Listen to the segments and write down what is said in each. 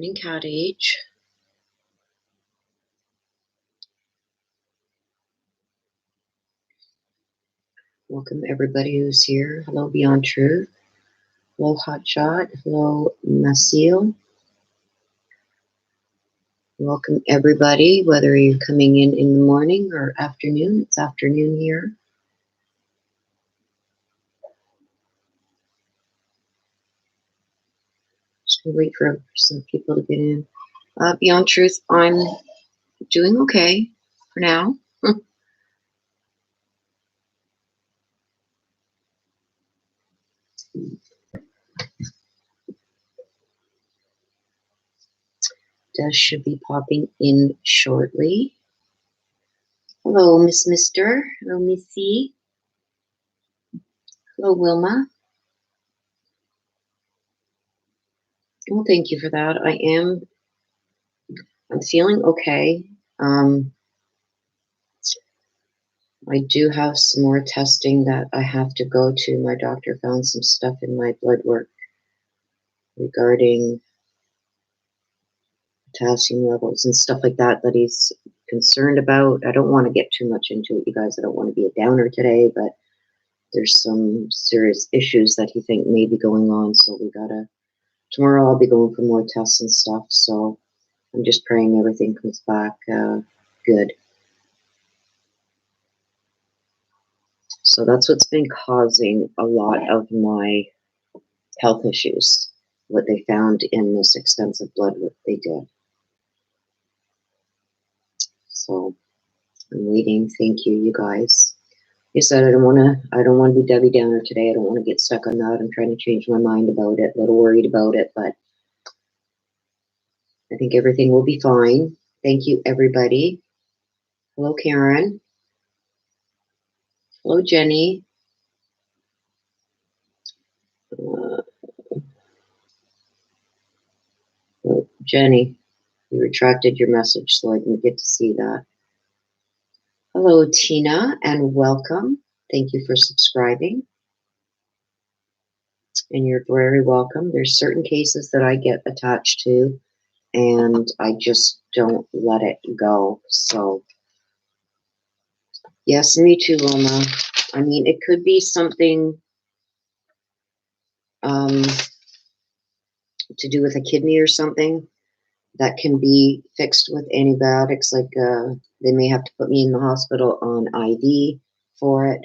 Morning, Cat Age. Welcome everybody who's here. Hello, Beyond Truth. Hello, Hotshot. Hello, Masil. Welcome everybody, whether you're coming in the morning or afternoon. It's afternoon here. Just gonna wait for some people to get in. Beyond Truth, I'm doing okay for now. Des should be popping in shortly. Hello, Mister. Hello, Missy. Hello, Wilma. Well, thank you for that. I'm feeling okay. I do have some more testing that I have to go to. My doctor found some stuff in my blood work regarding potassium levels and stuff like that that he's concerned about. I don't want to get too much into it, you guys. I don't want to be a downer today, but there's some serious issues that he thinks may be going on. So tomorrow I'll be going for more tests and stuff. So I'm just praying everything comes back good. So that's what's been causing a lot of my health issues, what they found in this extensive blood work they did. So I'm waiting. Thank you, you guys. Like I said, I don't want to be Debbie Downer today. I don't want to get stuck on that. I'm trying to change my mind about it, a little worried about it, but I think everything will be fine. Thank you, everybody. Hello, Karen. Hello, Jenny. Oh, Jenny, you retracted your message, so I didn't get to see that. Hello, Tina, and welcome. Thank you for subscribing. And you're very welcome. There's certain cases that I get attached to, and I just don't let it go. So, yes, me too, Loma. I mean, it could be something to do with a kidney or something that can be fixed with antibiotics. Like they may have to put me in the hospital on IV for it.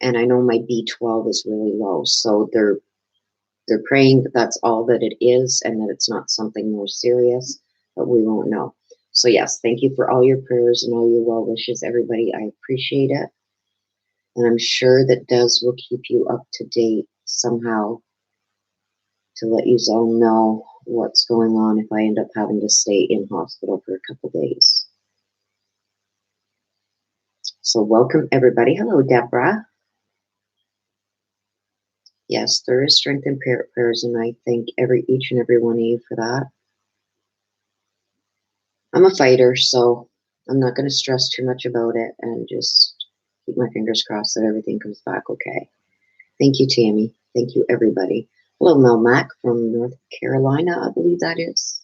And I know my B12 is really low. So they're praying that that's all that it is and that it's not something more serious, but we won't know. So yes, thank you for all your prayers and all your well wishes, everybody. I appreciate it. And I'm sure that Des will keep you up to date somehow to let you all know what's going on if I end up having to stay in hospital for a couple days. So welcome everybody. Hello, Deborah. Yes, there is strength in prayers, and I thank each and every one of you for that. I'm a fighter, so I'm not going to stress too much about it and just keep my fingers crossed that everything comes back okay. Thank you, Tammy. Thank you, everybody. Hello, Mel Mack from North Carolina, I believe that is.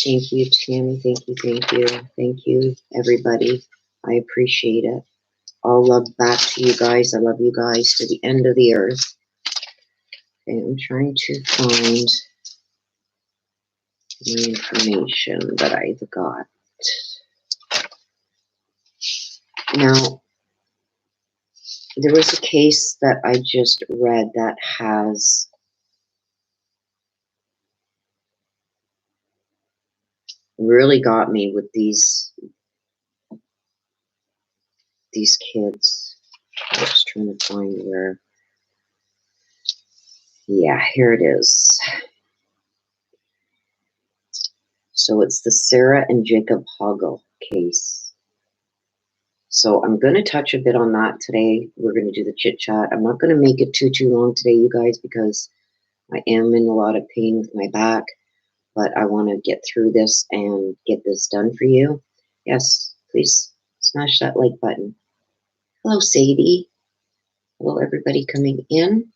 Thank you, Tammy. Thank you, thank you. Thank you, everybody. I appreciate it. All love back to you guys. I love you guys to the end of the earth. Okay, I'm trying to find the information that I've got. Now, there was a case that I just read that has really got me with these kids. I'm just trying to find where. Yeah, here it is. So it's the Sarah and Jacob Hoggle case. So I'm going to touch a bit on that today. We're going to do the chit chat. I'm not going to make it too long today, you guys, because I am in a lot of pain with my back, but I want to get through this and get this done for you. Yes, please smash that like button. Hello, Sadie. Hello, everybody coming in.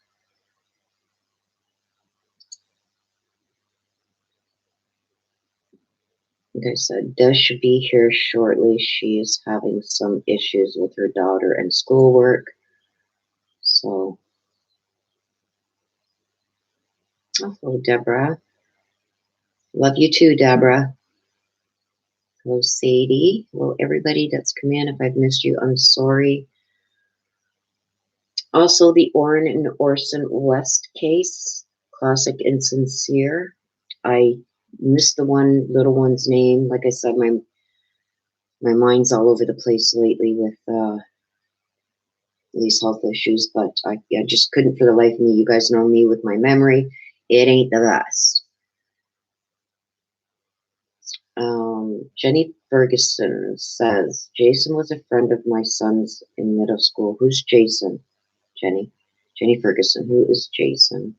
Like I said, Des should be here shortly. She is having some issues with her daughter and schoolwork. So, hello, Deborah. Love you too, Deborah. Hello, Sadie. Hello, everybody that's come in. If I've missed you, I'm sorry. Also, the Oren and Orson West case, classic and sincere. I missed the little one's name. Like I said, my mind's all over the place lately with these health issues, but I just couldn't for the life of me. You guys know me with my memory. It ain't the best. Jenny Ferguson says, Jason was a friend of my son's in middle school. Who's Jason? Jenny Ferguson. Who is Jason?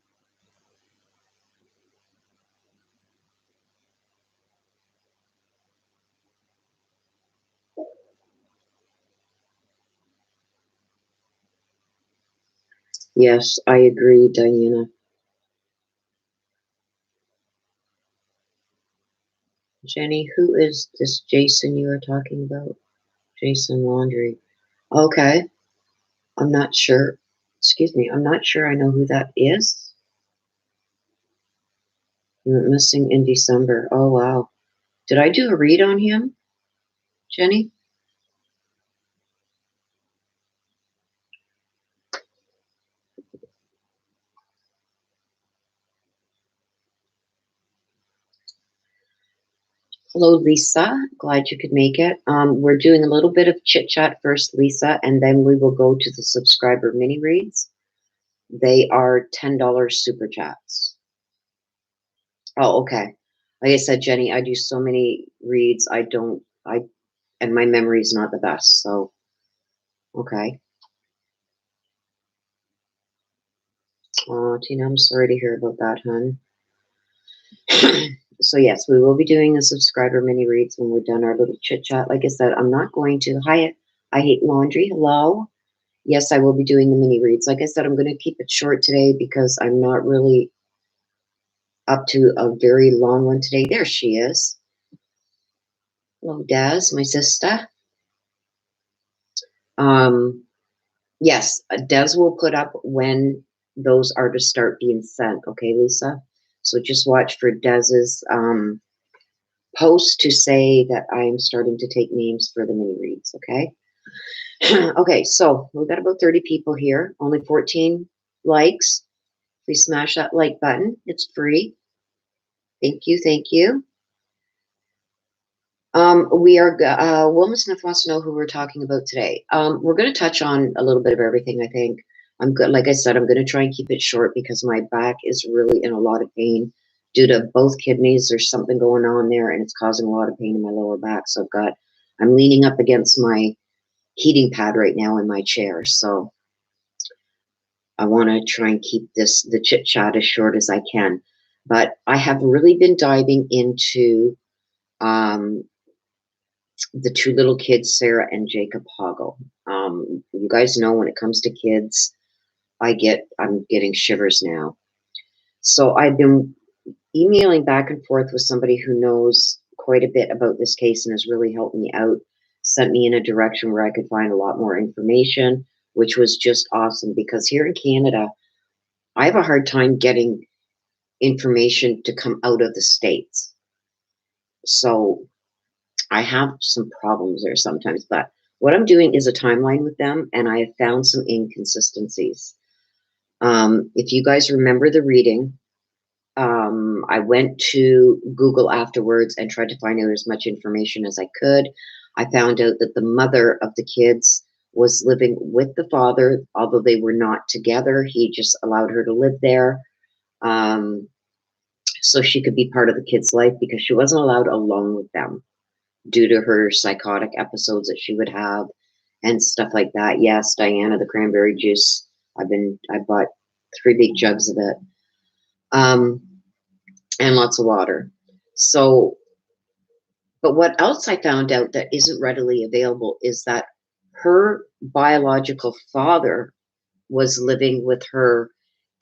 Yes, I agree, Diana. Jenny, who is this Jason you are talking about? Jason Landry. Okay. I'm not sure. Excuse me. I'm not sure I know who that is. Missing in December. Oh, wow. Did I do a read on him, Jenny? Hello, Lisa. Glad you could make it. We're doing a little bit of chit chat first, Lisa, and then we will go to the subscriber mini reads. They are $10 super chats. Oh, okay. Like I said, Jenny, I do so many reads. And my memory is not the best. So, okay. Oh, Tina, I'm sorry to hear about that, hon. So yes, we will be doing the subscriber mini reads when we're done our little chit chat. Like I said, I'm not going to. Hi, I hate laundry. Hello. Yes, I will be doing the mini reads. Like I said, I'm going to keep it short today because I'm not really up to a very long one today. There she is. Hello, Des, my sister. Yes, Des will put up when those are to start being sent. Okay, Lisa. So just watch for Des's post to say that I'm starting to take names for the mini reads. Okay. Okay, so we've got about 30 people here. Only 14 likes. Please smash that like button. It's free. Thank you. Thank you. We are, Wilma Smith wants to know who we're talking about today. We're going to touch on a little bit of everything, I think. I'm good. Like I said, I'm going to try and keep it short because my back is really in a lot of pain due to both kidneys. There's something going on there and it's causing a lot of pain in my lower back. So I'm leaning up against my heating pad right now in my chair. So I want to try and keep the chit chat as short as I can. But I have really been diving into the two little kids, Sarah and Jacob Hoggle. You guys know when it comes to kids, I'm getting shivers now. So I've been emailing back and forth with somebody who knows quite a bit about this case and has really helped me out, sent me in a direction where I could find a lot more information, which was just awesome because here in Canada, I have a hard time getting information to come out of the States. So I have some problems there sometimes, but what I'm doing is a timeline with them, and I have found some inconsistencies. If you guys remember the reading, I went to Google afterwards and tried to find out as much information as I could. I found out that the mother of the kids was living with the father, although they were not together. He just allowed her to live there so she could be part of the kids' life because she wasn't allowed alone with them due to her psychotic episodes that she would have and stuff like that. Yes, Diana, the cranberry juice. I bought 3 big jugs of it. And lots of water. So, but what else I found out that isn't readily available is that her biological father was living with her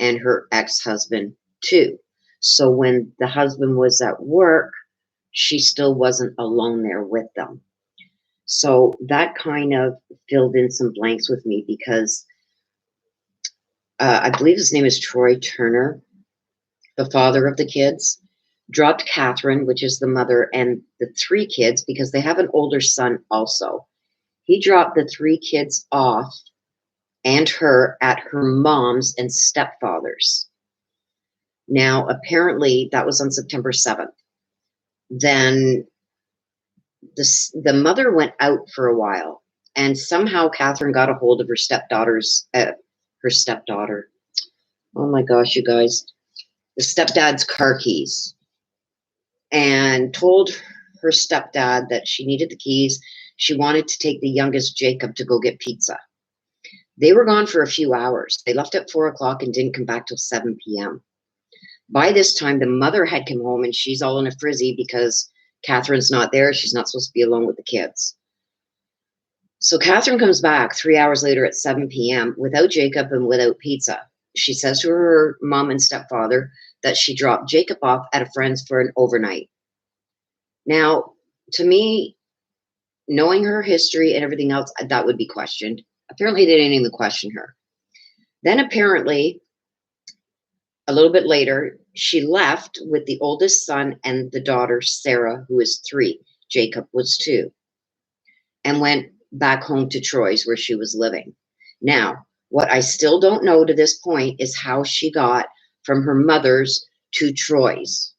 and her ex-husband too. So when the husband was at work, she still wasn't alone there with them. So that kind of filled in some blanks with me, because I believe his name is Troy Turner, the father of the kids, dropped Catherine, which is the mother, and the 3 kids, because they have an older son also. He dropped the 3 kids off and her at her mom's and stepfather's. Now, apparently, that was on September 7th. Then the mother went out for a while, and somehow Catherine got a hold of her stepdaughter. Oh my gosh, you guys. The stepdad's car keys, and told her stepdad that she needed the keys. She wanted to take the youngest, Jacob, to go get pizza. They were gone for a few hours. They left at 4 o'clock and didn't come back till 7 p.m. By this time, the mother had come home, and she's all in a frizzy because Catherine's not there. She's not supposed to be alone with the kids. So Catherine comes back 3 hours later at 7 p.m. without Jacob and without pizza. She says to her mom and stepfather that she dropped Jacob off at a friend's for an overnight. Now, to me, knowing her history and everything else, that would be questioned. Apparently, they didn't even question her. Then apparently, a little bit later, she left with the oldest son and the daughter, Sarah, who is 3. Jacob was 2. And went back home to Troy's, where she was living. Now, what I still don't know to this point is how she got from her mother's to Troy's.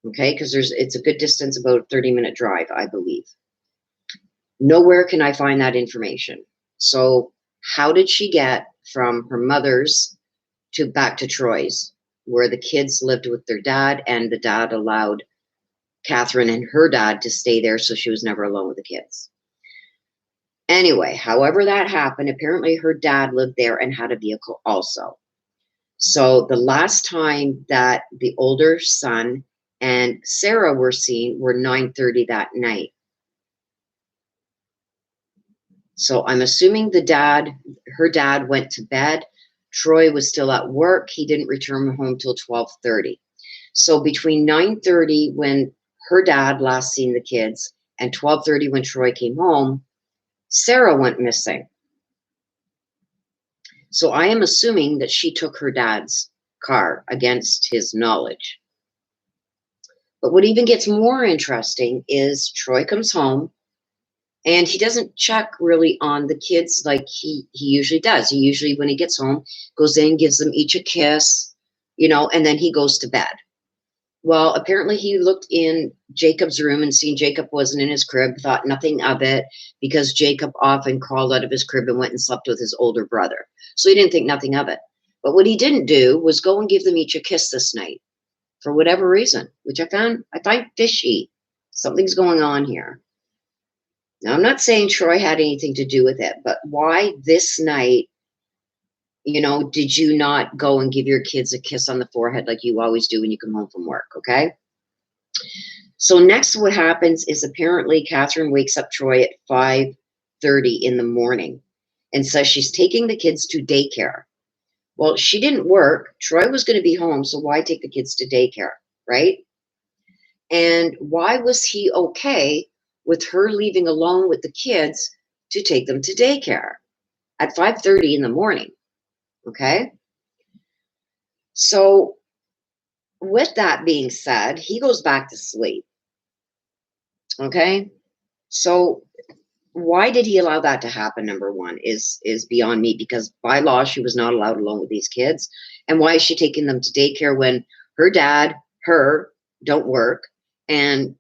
Okay, because it's a good distance, about a 30-minute drive, I believe. Nowhere can I find that information. So how did she get from her mother's to back to Troy's, where the kids lived with their dad, and the dad allowed Catherine and her dad to stay there, so she was never alone with the kids? Anyway, however that happened, apparently her dad lived there and had a vehicle also. So the last time that the older son and Sarah were seen were 9:30 that night. So I'm assuming her dad went to bed. Troy was still at work. He didn't return home till 12:30. So between 9:30, when her dad last seen the kids, and 12:30 when Troy came home, Sarah went missing. So I am assuming that she took her dad's car against his knowledge. But what even gets more interesting is Troy comes home, and he doesn't check really on the kids like he usually does. He usually, when he gets home, goes in, gives them each a kiss, and then he goes to bed. Well, apparently he looked in Jacob's room and seen Jacob wasn't in his crib, thought nothing of it, because Jacob often crawled out of his crib and went and slept with his older brother. So he didn't think nothing of it. But what he didn't do was go and give them each a kiss this night, for whatever reason, which I find fishy. Something's going on here. Now, I'm not saying Troy had anything to do with it, but why this night, did you not go and give your kids a kiss on the forehead like you always do when you come home from work, okay? So next what happens is apparently Catherine wakes up Troy at 5:30 in the morning and says she's taking the kids to daycare. Well, she didn't work. Troy was going to be home, so why take the kids to daycare, right? And why was he okay with her leaving alone with the kids to take them to daycare at 5:30 in the morning? Okay. So with that being said, he goes back to sleep. Okay. So why did he allow that to happen? Number one is beyond me, because by law, she was not allowed alone with these kids. And why is she taking them to daycare when her dad, don't work? And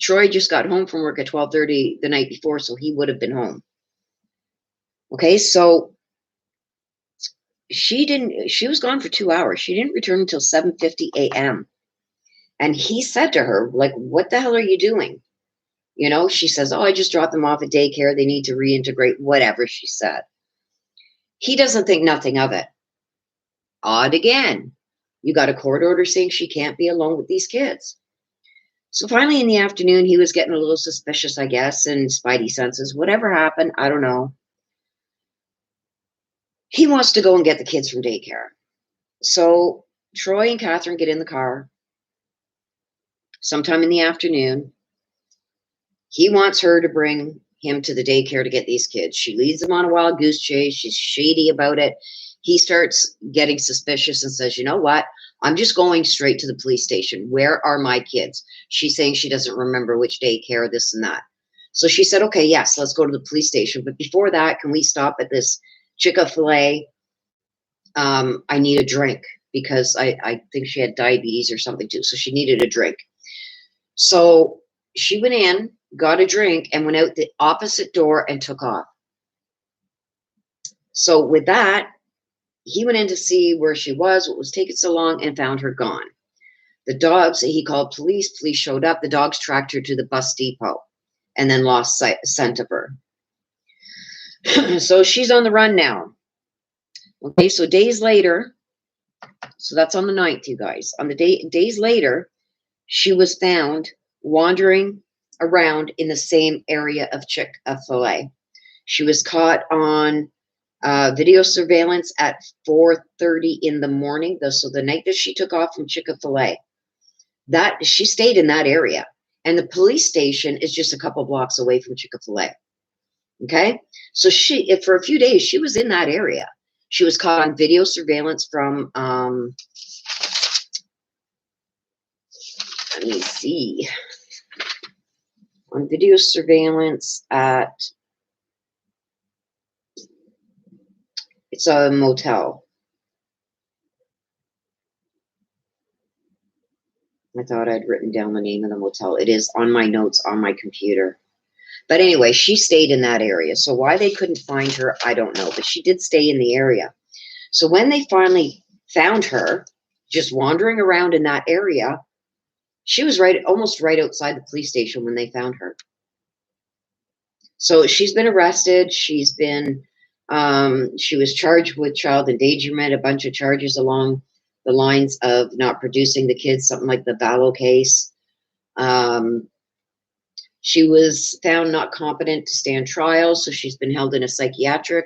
Troy just got home from work at 12:30 the night before, so he would have been home. Okay. So she was gone for 2 hours. She didn't return until 7:50 a.m. And he said to her, like, what the hell are you doing? She says, oh, I just dropped them off at daycare. They need to reintegrate, whatever she said. He doesn't think nothing of it. Odd again. You got a court order saying she can't be alone with these kids. So finally in the afternoon, he was getting a little suspicious, I guess, and spidey senses. Whatever happened, I don't know. He wants to go and get the kids from daycare. So Troy and Catherine get in the car sometime in the afternoon. He wants her to bring him to the daycare to get these kids. She leads them on a wild goose chase. She's shady about it. He starts getting suspicious and says, you know what? I'm just going straight to the police station. Where are my kids? She's saying she doesn't remember which daycare, this and that. So she said, okay, yes, let's go to the police station. But before that, can we stop at this Chick-fil-A? I need a drink because I think she had diabetes or something too. So she needed a drink. So she went in, got a drink, and went out the opposite door and took off. So with that, he went in to see where she was, what was taking so long, and found her gone. The dogs, he called police. Police showed up. The dogs tracked her to the bus depot and then lost scent of her. So she's on the run now. Okay, so days later, so that's on the 9th, you guys. On the days later, she was found wandering around in the same area of Chick-fil-A. She was caught on video surveillance at 4:30 in the morning. So the night that she took off from Chick-fil-A, that she stayed in that area, and the police station is just a couple blocks away from Chick-fil-A. Okay, so for a few days she was in that area. She was caught on video surveillance from let me see, on video surveillance at, it's a motel. I thought I'd written down the name of the motel. It is on my notes on my computer. But anyway, she stayed in that area. So why they couldn't find her, I don't know. But she did stay in the area. So when they finally found her, just wandering around in that area, she was almost right outside the police station when they found her. So she's been arrested. She's been, she was charged with child endangerment, a bunch of charges along the lines of not producing the kids, something like the Ballo case. She was found not competent to stand trial, so she's been held in a psychiatric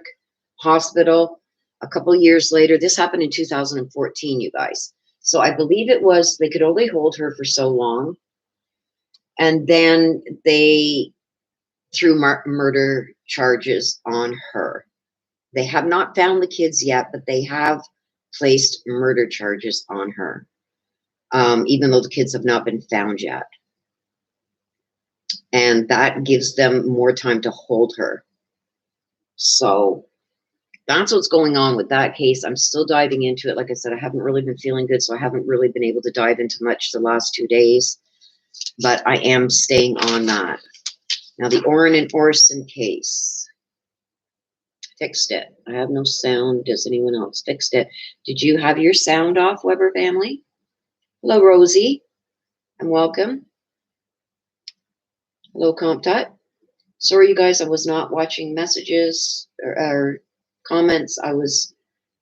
hospital. A couple years later, this happened in 2014, you guys. So I believe it was, they could only hold her for so long. And then they threw murder charges on her. They have not found the kids yet, but they have placed murder charges on her, even though the kids have not been found yet. And that gives them more time to hold her. So that's what's going on with that case. I'm still diving into it. Like I said, I haven't really been feeling good, so I haven't really been able to dive into much the last 2 days. But I am staying on that. Now, the Oren and Orson case. Fixed it. I have no sound. Does anyone else? Fixed it. Did you have your sound off, Weber family? Hello, Rosie. And welcome. Hello, Comptut. Sorry, you guys, I was not watching messages or comments. I was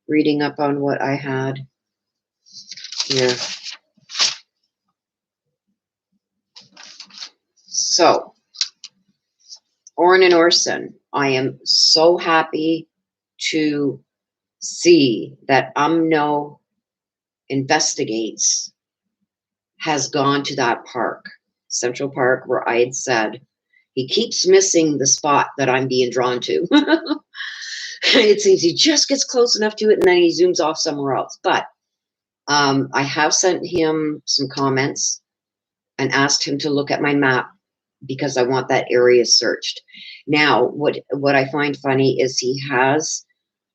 reading up on what I had here. So, Oren and Orson, I am so happy to see that UMNO Investigates has gone to that park, Central Park, where I had said, he keeps missing the spot that I'm being drawn to. It seems he just gets close enough to it and then he zooms off somewhere else. But I have sent him some comments and asked him to look at my map because I want that area searched. Now, what I find funny is he has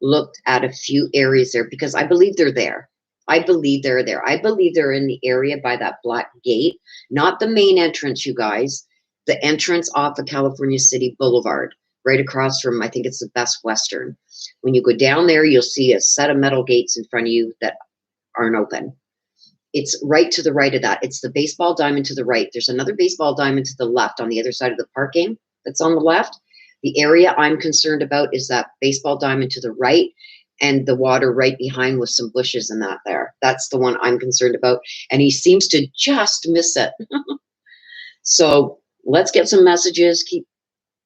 looked at a few areas there because I believe they're there. I believe they're there. I believe they're in the area by that black gate, not the main entrance, you guys, the entrance off of California City Boulevard, right across from, I think it's the Best Western. When you go down there, you'll see a set of metal gates in front of you that aren't open. It's right to the right of that. It's the baseball diamond to the right. There's another baseball diamond to the left on the other side of the parking that's on the left. The area I'm concerned about is that baseball diamond to the right and the water right behind with some bushes and that there. That's the one I'm concerned about. And he seems to just miss it. So let's get some messages. Keep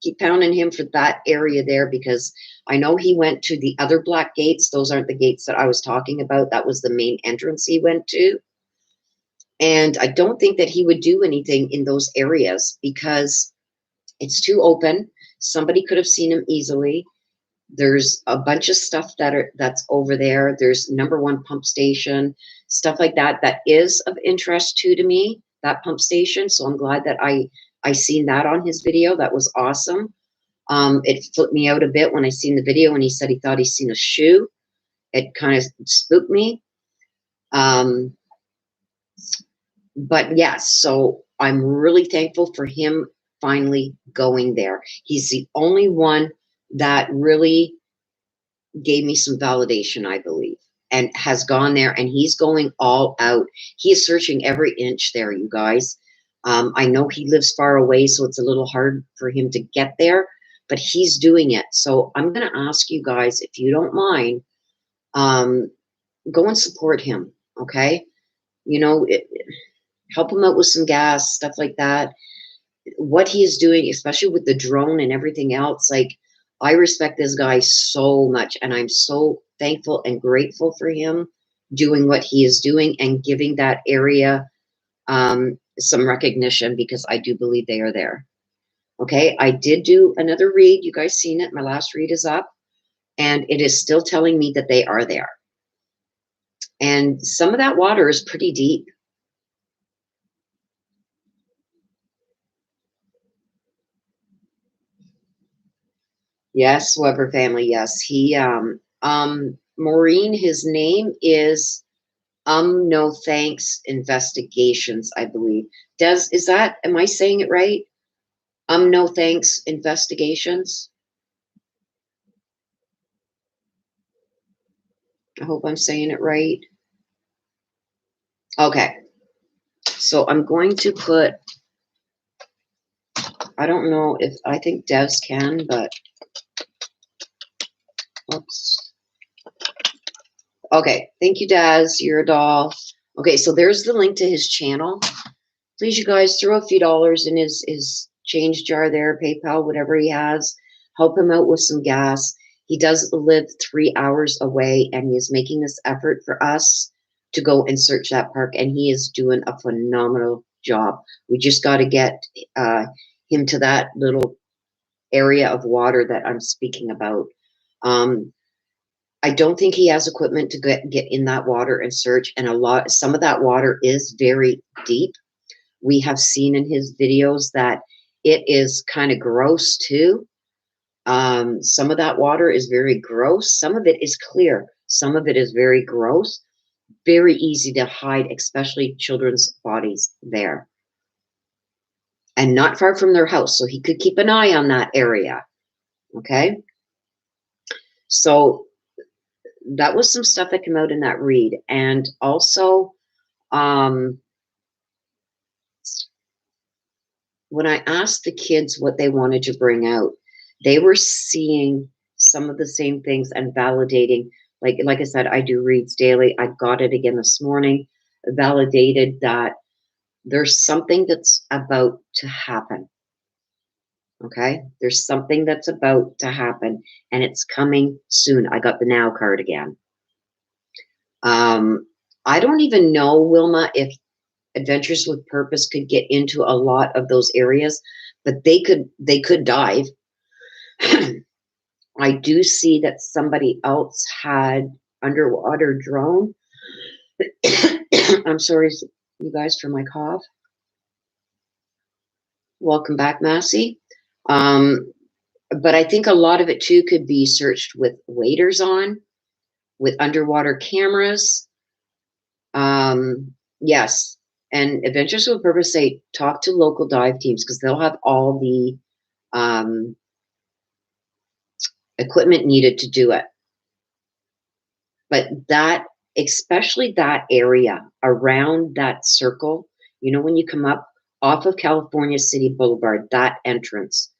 keep pounding him for that area there, because I know he went to the other black gates. Those aren't the gates that I was talking about. That was the main entrance he went to. And I don't think that he would do anything in those areas because it's too open. Somebody could have seen him easily. There's a bunch of stuff that's over there. There's #1 pump station, stuff like that, that is of interest to me, that pump station. So I'm glad that I seen that on his video. That was awesome. It flipped me out a bit when I seen the video and he said he thought he seen a shoe. It kind of spooked me. But yes, so I'm really thankful for him finally going there. He's the only one that really gave me some validation, I believe, and has gone there, and he's going all out. He is searching every inch there, you guys. I know he lives far away, so it's a little hard for him to get there, but he's doing it. So I'm going to ask you guys, if you don't mind, go and support him, okay? You know, help him out with some gas, stuff like that. What he is doing, especially with the drone and everything else, like, I respect this guy so much, and I'm so thankful and grateful for him doing what he is doing and giving that area some recognition, because I do believe they are there. Okay, I did do another read. You guys seen it. My last read is up, and it is still telling me that they are there. And some of that water is pretty deep. Yes, Weber family. Yes, he Maureen, his name is No Thanks Investigations, I believe. Is that, am I saying it right? No Thanks Investigations. I hope I'm saying it right. Okay. So I'm going to put, I don't know if, I think Devs can, but oops. Okay, thank you, Daz. You're a doll. Okay, so there's the link to his channel. Please, you guys, throw a few dollars in his change jar there, PayPal, whatever he has. Help him out with some gas. He does live 3 hours away, and he is making this effort for us to go and search that park, and he is doing a phenomenal job. We just got to get him to that little area of water that I'm speaking about. I don't think he has equipment to get in that water and search, and some of that water is very deep. We have seen in his videos that it is kind of gross too. Some of that water is very gross. Some of it is clear. Some of it is very gross. Very easy to hide, especially children's bodies there. And not far from their house, so he could keep an eye on that area. Okay? So that was some stuff that came out in that read. And also, when I asked the kids what they wanted to bring out, they were seeing some of the same things and validating. Like I said, I do reads daily. I got it again this morning, validated that there's something that's about to happen. Okay? There's something that's about to happen, and it's coming soon. I got the now card again. I don't even know, Wilma, if Adventures with Purpose could get into a lot of those areas, but they could dive. I do see that somebody else had underwater drone. I'm sorry, you guys, for my cough. Welcome back, Massey. But I think a lot of it too could be searched with waders on, with underwater cameras. Yes. And Adventures with Purpose say talk to local dive teams, because they'll have all the equipment needed to do it. But that, especially that area around that circle, you know, when you come up off of California City Boulevard, that entrance,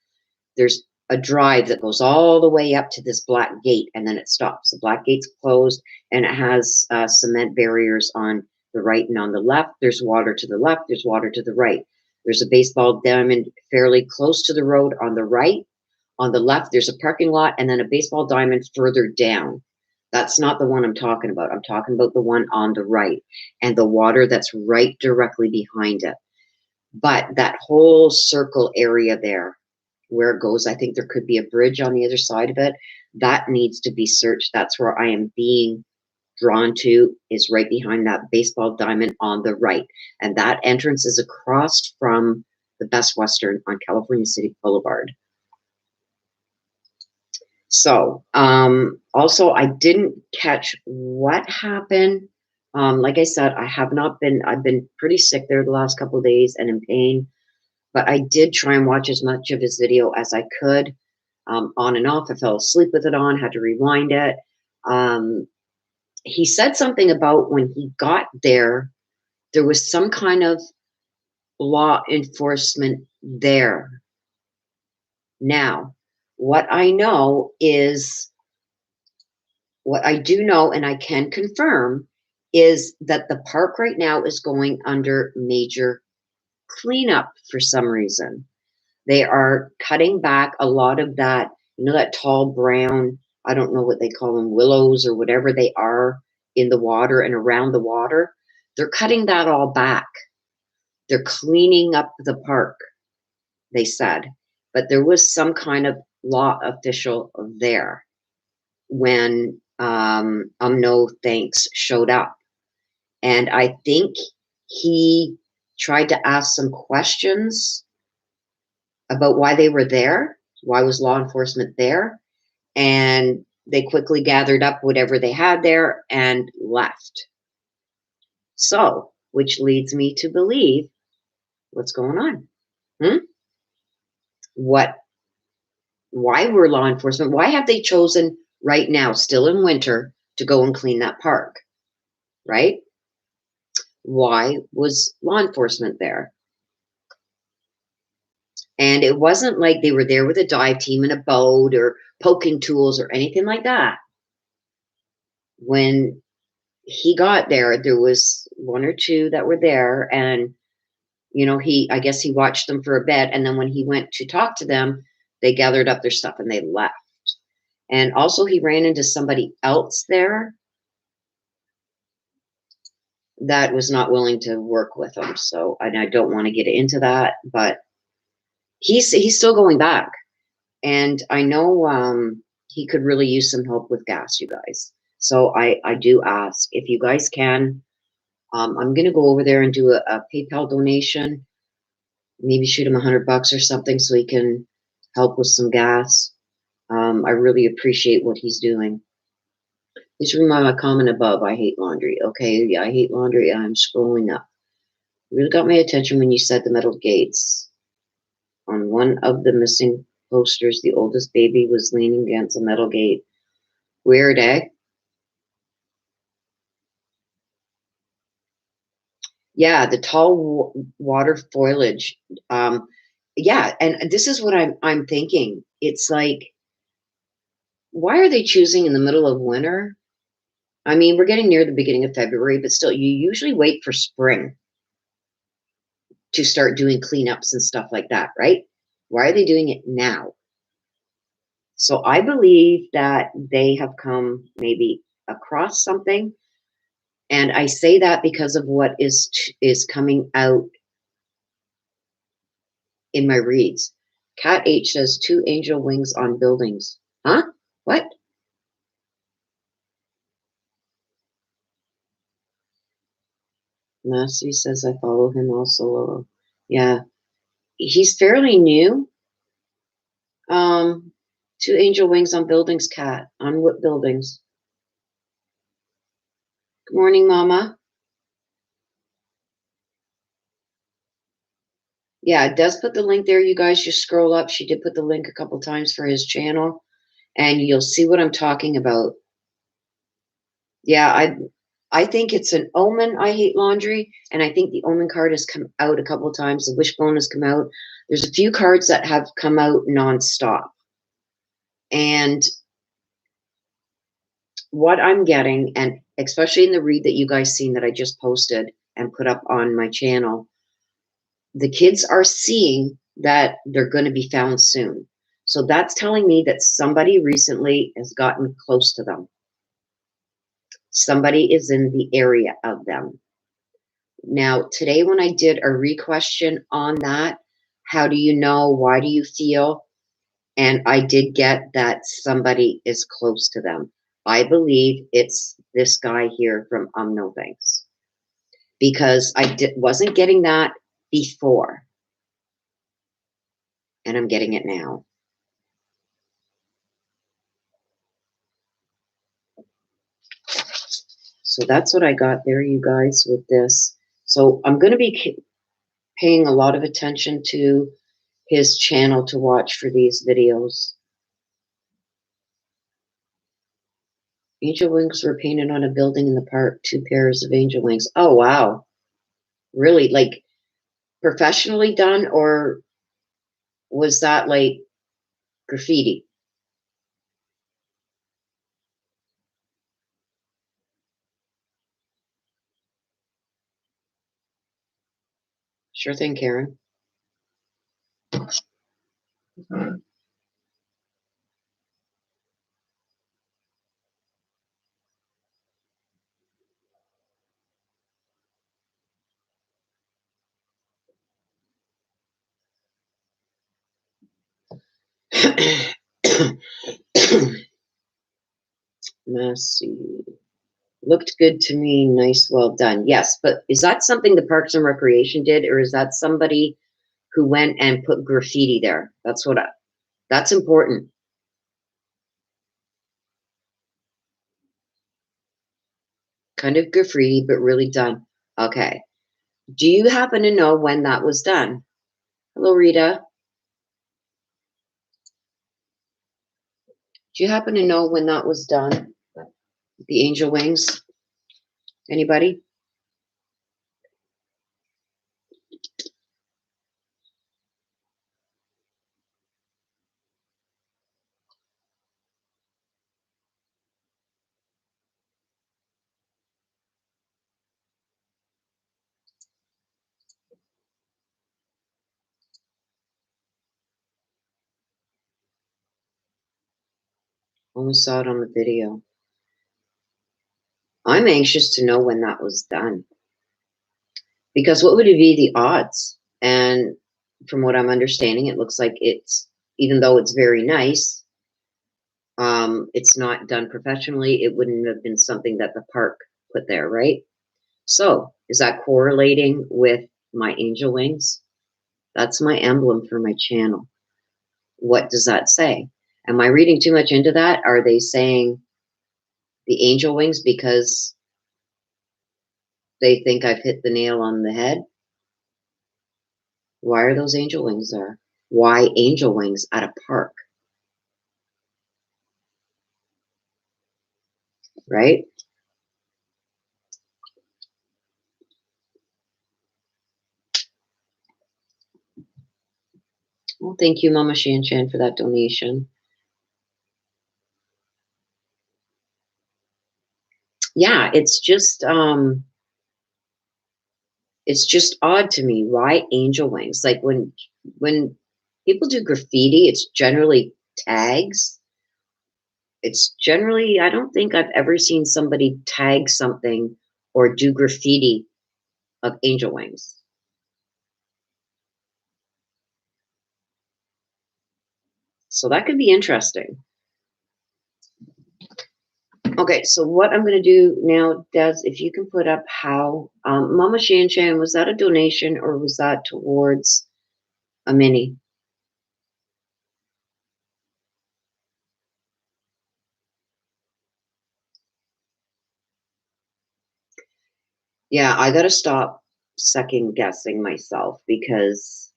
there's a drive that goes all the way up to this black gate, and then it stops. The black gate's closed, and it has cement barriers on the right and on the left. There's water to the left. There's water to the right. There's a baseball diamond fairly close to the road on the right, On the left, there's a parking lot and then a baseball diamond further down. That's not the one I'm talking about. I'm talking about the one on the right and the water that's right directly behind it. But that whole circle area there where it goes, I think there could be a bridge on the other side of it. That needs to be searched. That's where I am being drawn to, is right behind that baseball diamond on the right. And that entrance is across from the Best Western on California City Boulevard. So, also, I didn't catch what happened. Like I said, I've been pretty sick there the last couple of days and in pain, but I did try and watch as much of his video as I could, on and off. I fell asleep with it on, had to rewind it. He said something about when he got there, there was some kind of law enforcement there. Now, what I do know, and I can confirm, is that the park right now is going under major cleanup for some reason. They are cutting back a lot of that, that tall brown, I don't know what they call them, willows or whatever they are in the water and around the water. They're cutting that all back. They're cleaning up the park, they said. But there was some kind of law official there when No Thanks showed up. And I think he tried to ask some questions about why they were there, why was law enforcement there, and they quickly gathered up whatever they had there and left. So, which leads me to believe, what's going on? Why were law enforcement, why have they chosen right now, still in winter, to go and clean that park, right? Why was law enforcement there? And it wasn't like they were there with a dive team and a boat or poking tools or anything like that. When he got there, there was one or two that were there, and I guess he watched them for a bit, and then when he went to talk to them, they gathered up their stuff and they left. And also he ran into somebody else there that was not willing to work with him. So, and I don't want to get into that, but he's still going back. And I know he could really use some help with gas, you guys. So I do ask if you guys can. I'm going to go over there and do a PayPal donation. Maybe shoot him $100 or something so he can help with some gas. I really appreciate what he's doing. Please remember my comment above. I hate laundry. Okay, yeah, I hate laundry. I'm scrolling up. You really got my attention when you said the metal gates. On one of the missing posters, the oldest baby was leaning against a metal gate. Weird, eh? Yeah, the tall water foliage. Yeah, and this is what I'm thinking. It's like, why are they choosing in the middle of winter? I mean, we're getting near the beginning of February, but still, you usually wait for spring to start doing cleanups and stuff like that, right? Why are they doing it now? So I believe that they have come maybe across something. And I say that because of what is coming out in my reads. Cat H says 2 angel wings on buildings. Huh? What? Missy says I follow him also. Yeah. He's fairly new. 2 angel wings on buildings, Cat. On what buildings? Good morning, Mama. Yeah, it does put the link there, you guys. Just scroll up. She did put the link a couple times for his channel, and you'll see what I'm talking about. Yeah, I think it's an omen. I hate laundry, and I think the omen card has come out a couple times. The wishbone has come out. There's a few cards that have come out nonstop, and what I'm getting, and especially in the read that you guys seen that I just posted and put up on my channel, the kids are seeing that they're going to be found soon. So that's telling me that somebody recently has gotten close to them. Somebody is in the area of them. Now, today when I did a re-question on that, how do you know? Why do you feel? And I did get that somebody is close to them. I believe it's this guy here from No Thanks. Because I wasn't getting that before. And I'm getting it now. So that's what I got there, you guys, with this. So I'm going to be paying a lot of attention to his channel to watch for these videos. Angel wings were painted on a building in the park. 2 pairs of angel wings. Oh, wow. Really? Like professionally done, or was that like graffiti? Sure thing, Karen. Messy. Looked good to me. Nice, well done. Yes, but is that something the Parks and Recreation did, or is that somebody who went and put graffiti there? That's important. Kind of graffiti, but really done. Okay. Do you happen to know when that was done? Hello, Rita. Do you happen to know when that was done? The angel wings? Anybody? Only saw it on the video. I'm anxious to know when that was done. Because what would it be the odds? And from what I'm understanding, it looks like it's, even though it's very nice, it's not done professionally. It wouldn't have been something that the park put there, right? So is that correlating with my angel wings? That's my emblem for my channel. What does that say? Am I reading too much into that? Are they saying the angel wings because they think I've hit the nail on the head? Why are those angel wings there? Why angel wings at a park? Right? Well, thank you, Mama Shan Shan, for that donation. Yeah, it's just odd to me. Why angel wings? Like when people do graffiti, it's generally tags. It's generally, I don't think I've ever seen somebody tag something or do graffiti of angel wings. So that could be interesting. Okay, so what I'm going to do now, Des, if you can put up how, Mama Shan Shan, was that a donation or was that towards a mini? Yeah, I got to stop second guessing myself because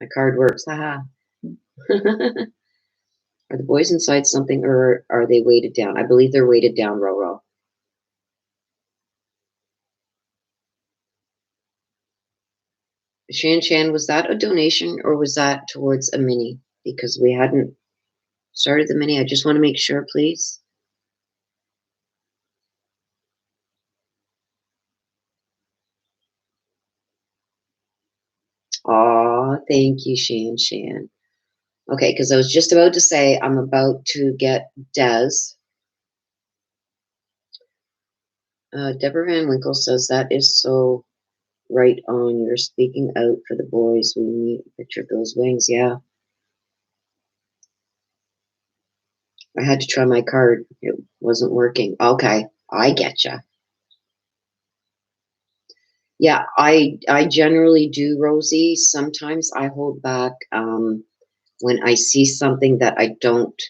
my card works. Haha. Are the boys inside something or are they weighted down? I believe they're weighted down, Roro. Shan Shan, was that a donation or was that towards a mini? Because we hadn't started the mini. I just want to make sure, please. Aw, thank you, Shan Shan. Okay, because I was just about to say I'm about to get Des. Deborah Van Winkle says that is so right on. You're speaking out for the boys. We need a picture of those wings. Yeah. I had to try my card. It wasn't working. Okay, I getcha. Yeah, I generally do, Rosie. Sometimes I hold back when I see something that I don't.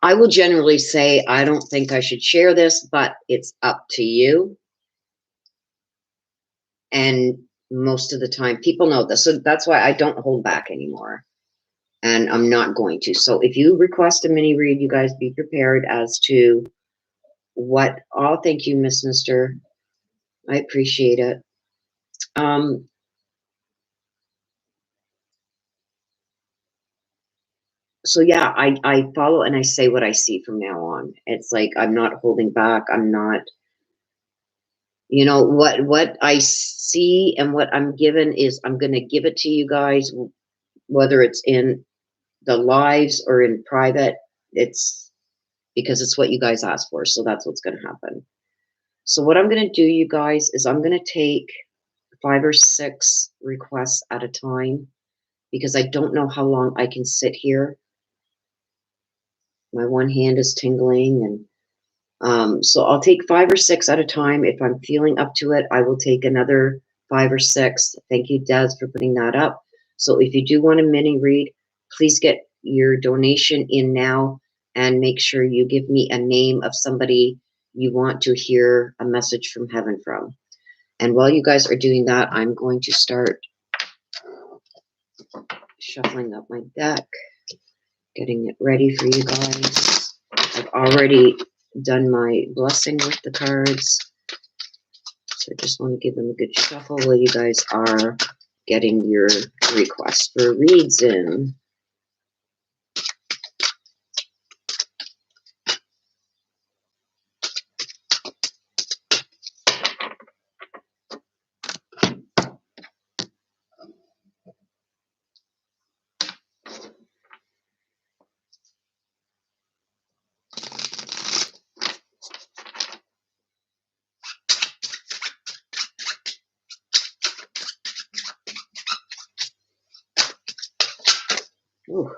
I will generally say, I don't think I should share this, but it's up to you. And most of the time, people know this. So that's why I don't hold back anymore. And I'm not going to. So if you request a mini read, you guys be prepared as to what. Oh, thank you, Miss Mister. I appreciate it. So yeah, I follow and I say what I see from now on. It's like I'm not holding back. I'm not, you know, what I see and what I'm given is I'm going to give it to you guys, whether it's in the lives or in private. It's because it's what you guys asked for. So that's what's going to happen. So what I'm going to do, you guys, is I'm going to take 5 or 6 requests at a time because I don't know how long I can sit here. My one hand is tingling, and so I'll take 5 or 6 at a time. If I'm feeling up to it, I will take another 5 or 6. Thank you, Des, for putting that up. So if you do want a mini read, please get your donation in now and make sure you give me a name of somebody you want to hear a message from heaven from. And while you guys are doing that, I'm going to start shuffling up my deck, getting it ready for you guys. I've already done my blessing with the cards. So I just want to give them a good shuffle while you guys are getting your requests for reads in. Ooh.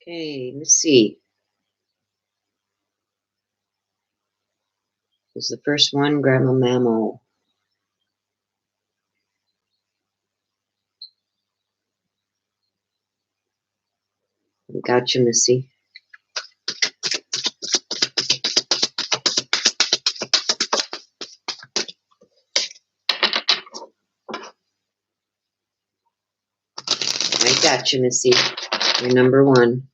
Okay, Missy is the first one. Grandma Mammo. Gotcha, Missy. I gotcha, Missy. You're number one.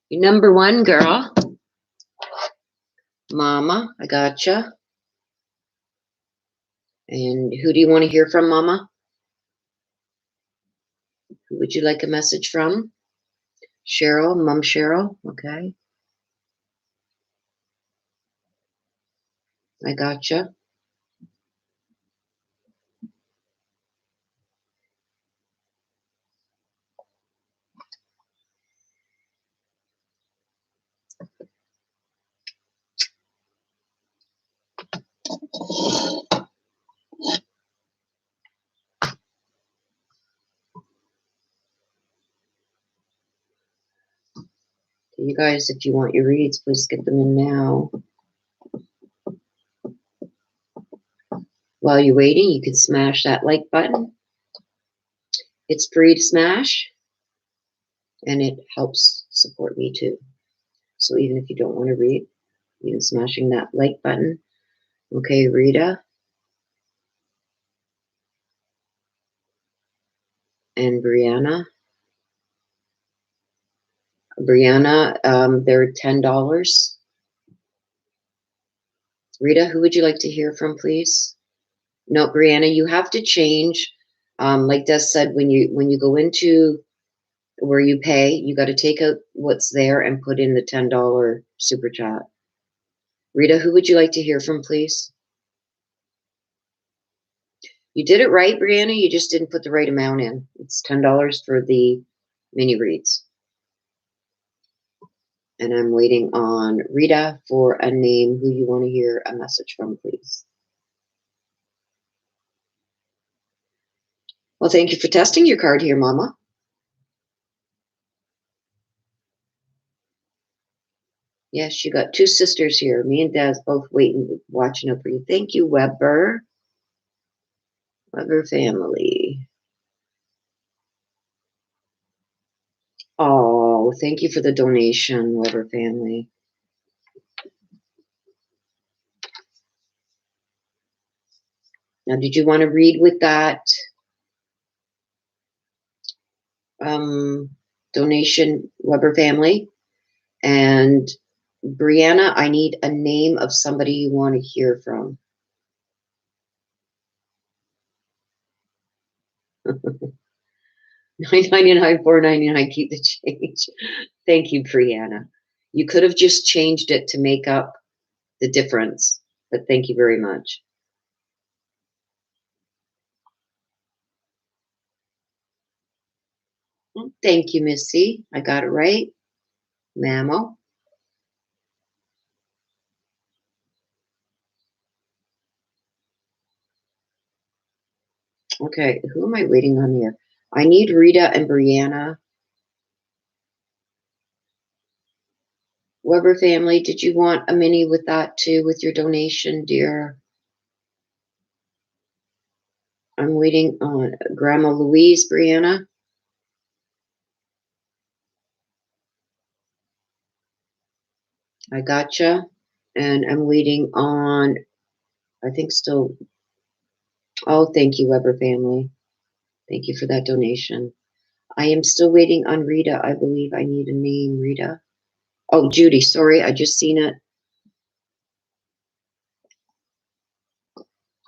You're number one, girl. Mama, I gotcha. And who do you want to hear from, Mama? Who would you like a message from? Cheryl, Mom Cheryl. Okay. I gotcha. You guys, if you want your reads, please get them in now. While you're waiting, you can smash that like button. It's free to smash, and it helps support me too. So even if you don't want to read, even smashing that like button. Okay, Rita and Brianna. Brianna, they're $10. Rita, who would you like to hear from, please? No, Brianna, you have to change. Like Des said, when you go into where you pay, you got to take out what's there and put in the $10 super chat. Rita, who would you like to hear from, please? You did it right, Brianna. You just didn't put the right amount in. It's $10 for the mini reads. And I'm waiting on Rita for a name who you want to hear a message from, please. Well, thank you for testing your card here, Mama. Yes, you got two sisters here. Me and Dad's both waiting, watching out for you. Thank you, Weber. Weber family. Oh, thank you for the donation, Weber family. Now, did you want to read with that donation, Weber family? And Brianna, I need a name of somebody you want to hear from. $9.99, $4.99, keep the change. Thank you, Brianna. You could have just changed it to make up the difference, but thank you very much. Thank you, Missy. I got it right. Mammo. Okay, who am I waiting on here? I need Rita and Brianna. Weber family, did you want a mini with that too, with your donation, dear? I'm waiting on Grandma Louise, Brianna. I gotcha. And I'm waiting on, I think still, oh, thank you, Weber family. Thank you for that donation. I am still waiting on Rita. I believe I need a name, Rita. Oh, Judy, sorry, I just seen it.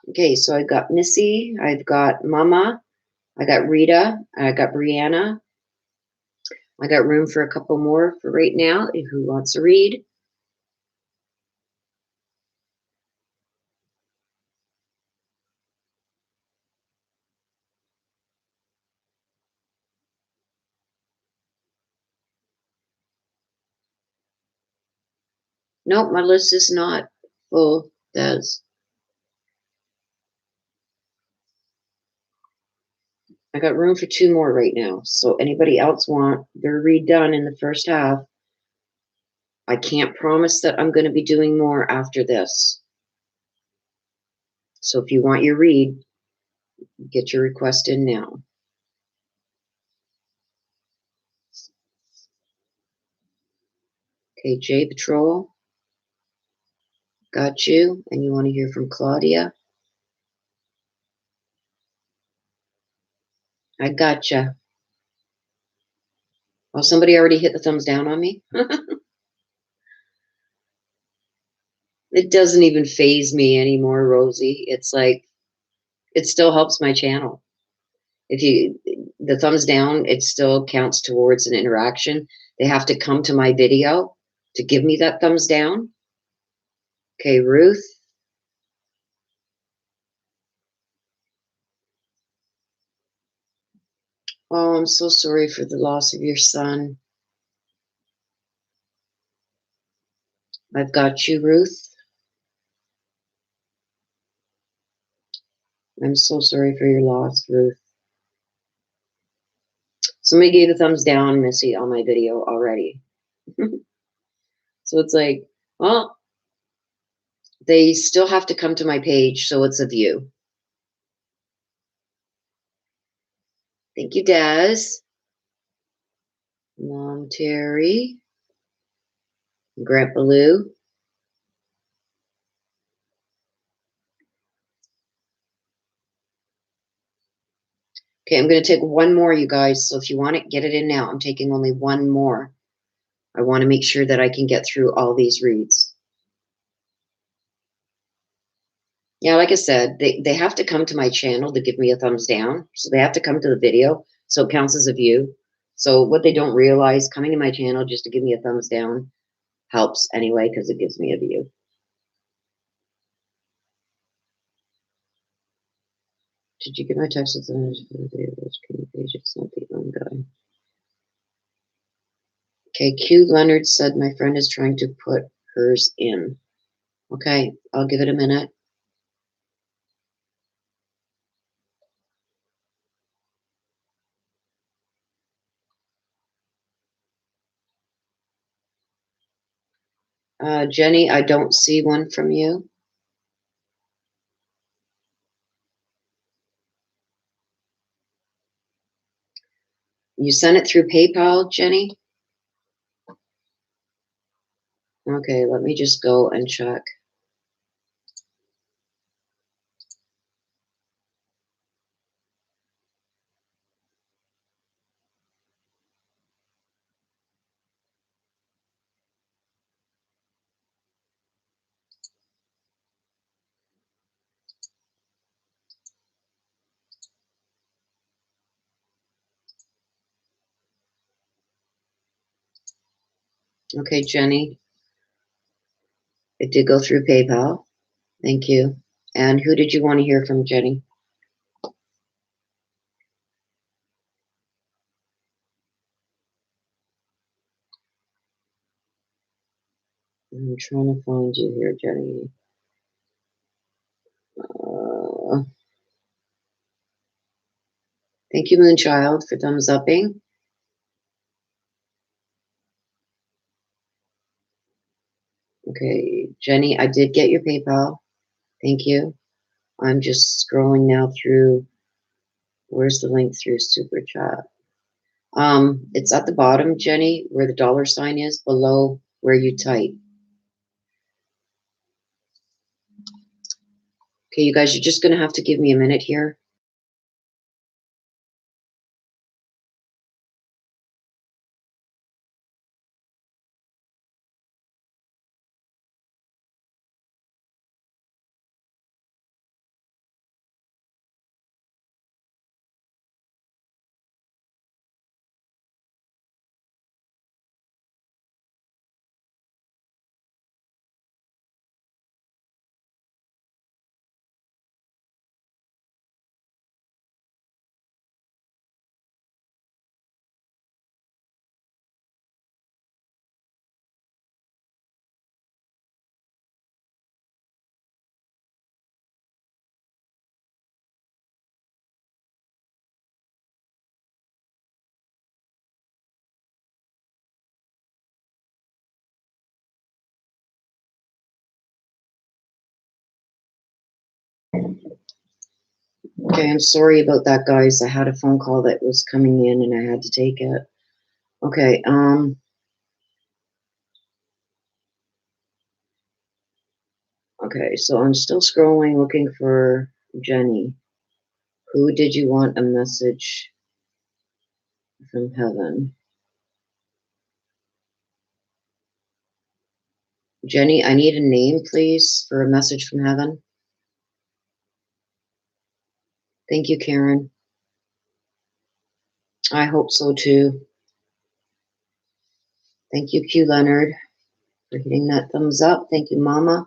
Okay, so I got Missy, I've got Mama, I got Rita, I got Brianna. I got room for a couple more for right now. Who wants to read? Nope, my list is not full, Des. I got room for two more right now. So anybody else want their read done in the first half? I can't promise that I'm going to be doing more after this. So if you want your read, get your request in now. Okay, J Patrol. Got you. And you want to hear from Claudia? I gotcha. Well, somebody already hit the thumbs down on me. It doesn't even faze me anymore, Rosie. It's like, it still helps my channel. If you, the thumbs down, it still counts towards an interaction. They have to come to my video to give me that thumbs down. Okay, Ruth. Oh, I'm so sorry for the loss of your son. I've got you, Ruth. I'm so sorry for your loss, Ruth. Somebody gave a thumbs down, Missy, on my video already. So it's like, well, they still have to come to my page, so it's a view. Thank you, Des. Mom Terry. Grandpa Lou. Okay, I'm going to take one more, you guys. So if you want it, get it in now. I'm taking only one more. I want to make sure that I can get through all these reads. Yeah, like I said, they have to come to my channel to give me a thumbs down. So they have to come to the video. So it counts as a view. So what they don't realize, coming to my channel just to give me a thumbs down helps anyway, because it gives me a view. Did you get my text with the message for the video? It's not the own guy. Okay, Q Leonard said my friend is trying to put hers in. Okay, I'll give it a minute. Jenny, I don't see one from you. You sent it through PayPal, Jenny? Okay, let me just go and check. Okay, Jenny, it did go through PayPal. Thank you. And who did you want to hear from, Jenny? I'm trying to find you here, Jenny. Thank you, Moonchild, for thumbs upping. Okay, Jenny, I did get your PayPal. Thank you. I'm just scrolling now through. Where's the link through Super Chat? It's at the bottom, Jenny, where the dollar sign is, below where you type. Okay, you guys, you're just going to have to give me a minute here. Okay, I'm sorry about that, guys. I had a phone call that was coming in and I had to take it. Okay, okay, so I'm still scrolling looking for Jenny. Who did you want a message from heaven? Jenny, I need a name, please, for a message from heaven. Thank you, Karen. I hope so, too. Thank you, Q Leonard, for hitting that thumbs up. Thank you, Mama.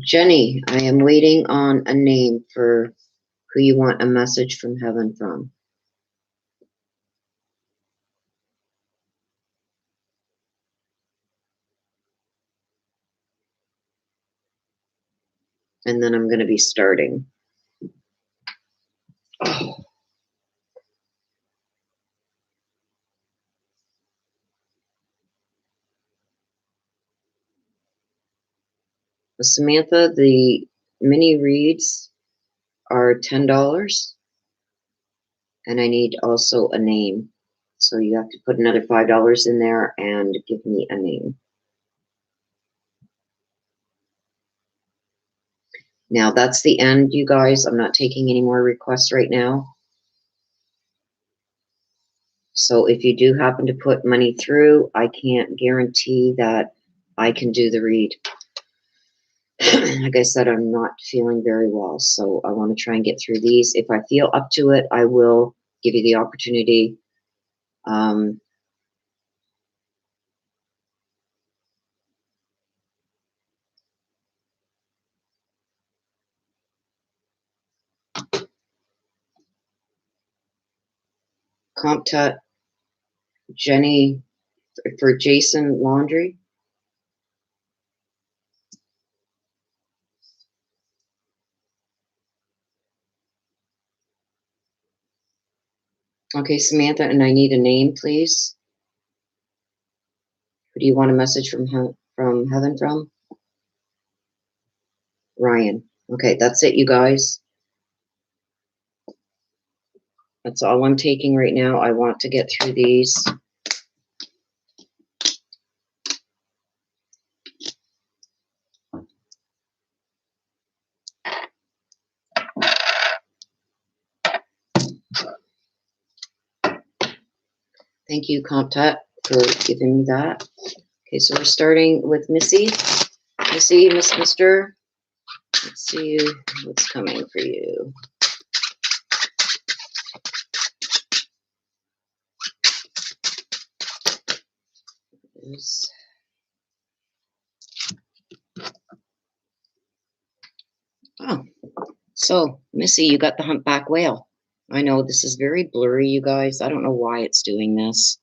Jenny, I am waiting on a name for who you want a message from heaven from. And then I'm going to be starting. Oh. Samantha, the mini reads are $10, and I need also a name. So you have to put another $5 in there and give me a name. Now that's the end, you guys. I'm not taking any more requests right now. So if you do happen to put money through, I can't guarantee that I can do the read. Like I said, I'm not feeling very well, so I want to try and get through these. If I feel up to it, I will give you the opportunity. Comptut, Jenny, for Jason Landry. Okay, Samantha, and I need a name, please. Who do you want a message from heaven from? Ryan. Okay, that's it, you guys. That's all I'm taking right now. I want to get through these. Thank you, Comptut, for giving me that. Okay, so we're starting with Missy. Missy, Mister. Let's see what's coming for you. Oh, so Missy, you got the humpback whale. I know this is very blurry, you guys. I don't know why it's doing this.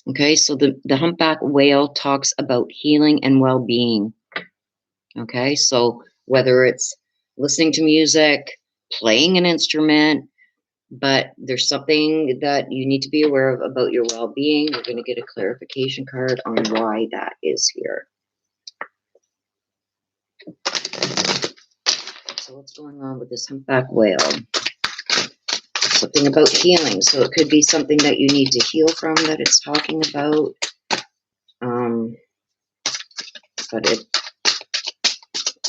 Okay, so the humpback whale talks about healing and well-being. Okay, so whether it's listening to music, playing an instrument, but there's something that you need to be aware of about your well-being. We're going to get a clarification card on why that is here. So what's going on with this humpback whale? Something about healing. So it could be something that you need to heal from that it's talking about. But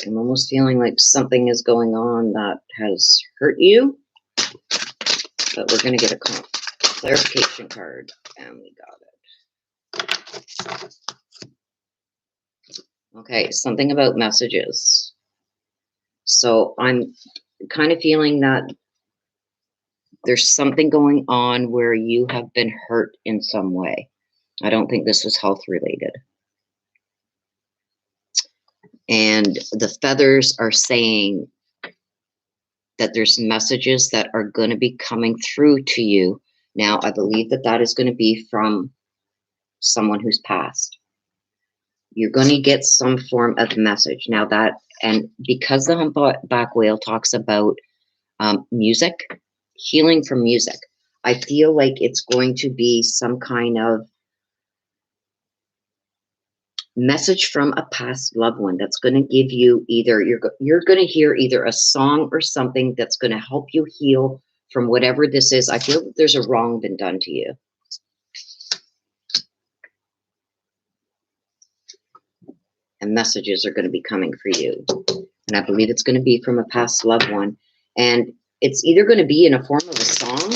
I'm almost feeling like something is going on that has hurt you. But we're going to get a clarification card. And we got it. Okay, something about messages. So I'm kind of feeling that there's something going on where you have been hurt in some way. I don't think this was health related. And the feathers are saying that there's messages that are going to be coming through to you. Now, I believe that that is going to be from someone who's passed. You're going to get some form of message. Now that, and because the humpback whale talks about music, healing from music, I feel like it's going to be some kind of message from a past loved one that's going to give you either, you're going to hear either a song or something that's going to help you heal from whatever this is. I feel that there's a wrong been done to you. And messages are going to be coming for you. And I believe it's going to be from a past loved one. And it's either going to be in a form of a song,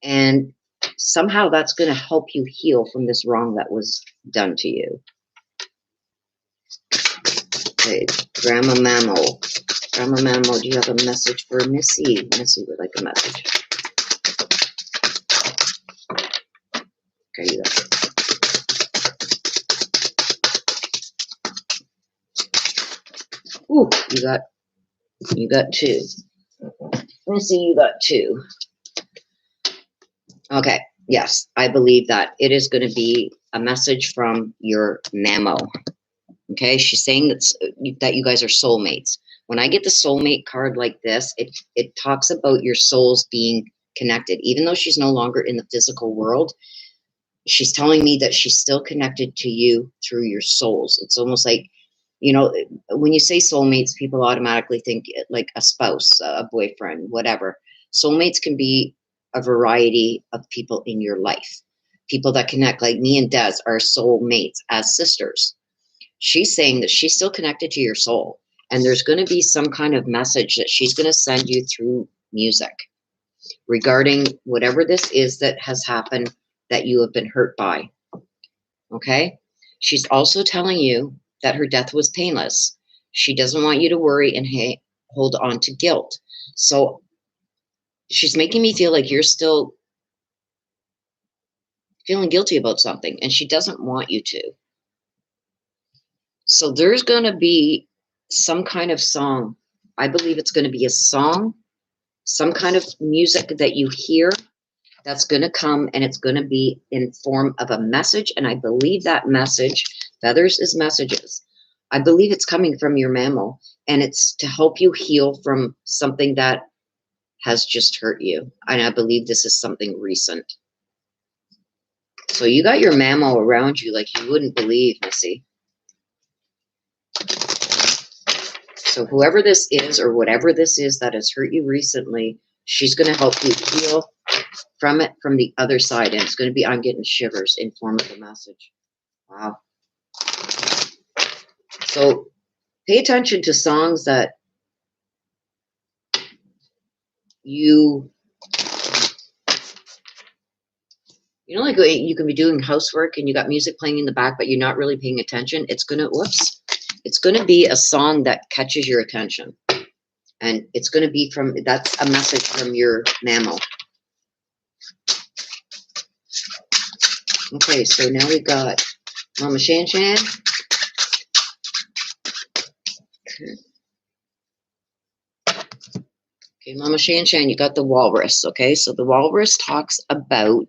and somehow that's going to help you heal from this wrong that was done to you. Okay, Grandma Mammal. Grandma Mammal, do you have a message for Missy? Missy would like a message. Okay, you got it. Ooh, you got two. Missy, you got two. Okay, yes, I believe that it is going to be a message from your mammo. Okay, she's saying that you guys are soulmates. When I get the soulmate card like this, it talks about your souls being connected. Even though she's no longer in the physical world, she's telling me that she's still connected to you through your souls. It's almost like, you know, when you say soulmates, people automatically think like a spouse, a boyfriend, whatever. Soulmates can be a variety of people in your life. People that connect, like me and Des are soulmates as sisters. She's saying that she's still connected to your soul. And there's going to be some kind of message that she's going to send you through music regarding whatever this is that has happened that you have been hurt by. Okay? She's also telling you that her death was painless. She doesn't want you to worry and hold on to guilt. So she's making me feel like you're still feeling guilty about something, and she doesn't want you to. So there's going to be some kind of song. I believe it's going to be a song, some kind of music that you hear that's going to come, and it's going to be in form of a message. And I believe that message, feathers is messages. I believe it's coming from your mammal, and it's to help you heal from something that has just hurt you. And I believe this is something recent. So you got your mammal around you like you wouldn't believe, Missy. So whoever this is or whatever this is that has hurt you recently, she's going to help you heal from it from the other side. And it's going to be, I'm getting shivers in form of a message. Wow. So pay attention to songs that you know, like you can be doing housework and you got music playing in the back, but you're not really paying attention. It's going to, it's going to be a song that catches your attention. And it's going to be from, that's a message from your mammal. Okay, so now we got Mama Shan Shan. Okay, Mama Shan Shan, you got the walrus. Okay, so the walrus talks about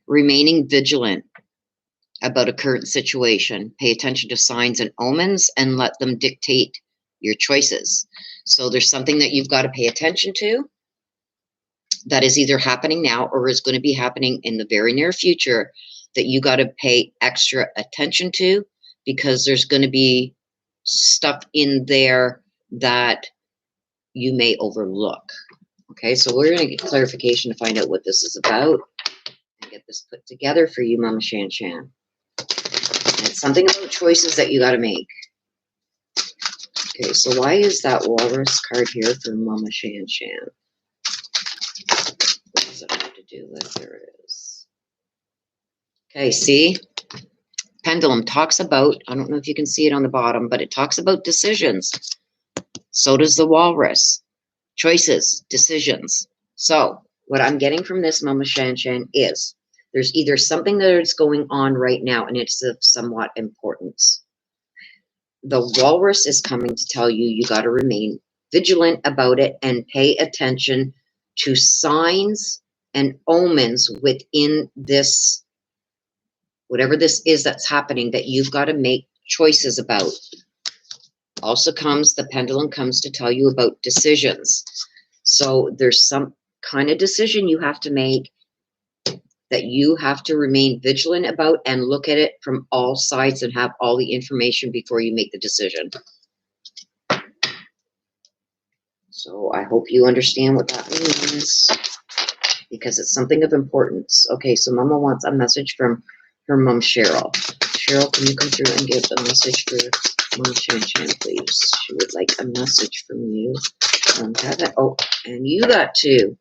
remaining vigilant about a current situation. Pay attention to signs and omens and let them dictate your choices. So there's something that you've got to pay attention to that is either happening now or is going to be happening in the very near future that you got to pay extra attention to, because there's going to be stuff in there that you may overlook. Okay, so we're going to get clarification to find out what this is about and get this put together for you, Mama Shan Shan. And it's something about choices that you got to make. Okay, so why is that walrus card here for Mama Shan Shan? What does it have to do with? There it is. Okay, see? Pendulum talks about, I don't know if you can see it on the bottom, but it talks about decisions. So does the walrus. Choices, decisions. So what I'm getting from this, Mama Shan Shan, is there's either something that is going on right now and it's of somewhat importance. The walrus is coming to tell you you got to remain vigilant about it and pay attention to signs and omens within this, whatever this is that's happening, that you've got to make choices about. Also comes, the pendulum comes to tell you about decisions. So there's some kind of decision you have to make that you have to remain vigilant about and look at it from all sides and have all the information before you make the decision. So I hope you understand what that means, because it's something of importance. Okay, so Mama wants a message from her mom, Cheryl. Cheryl, can you come through and give a message for Mama Shan Shan, please? She would like a message from you. Oh, and you got two.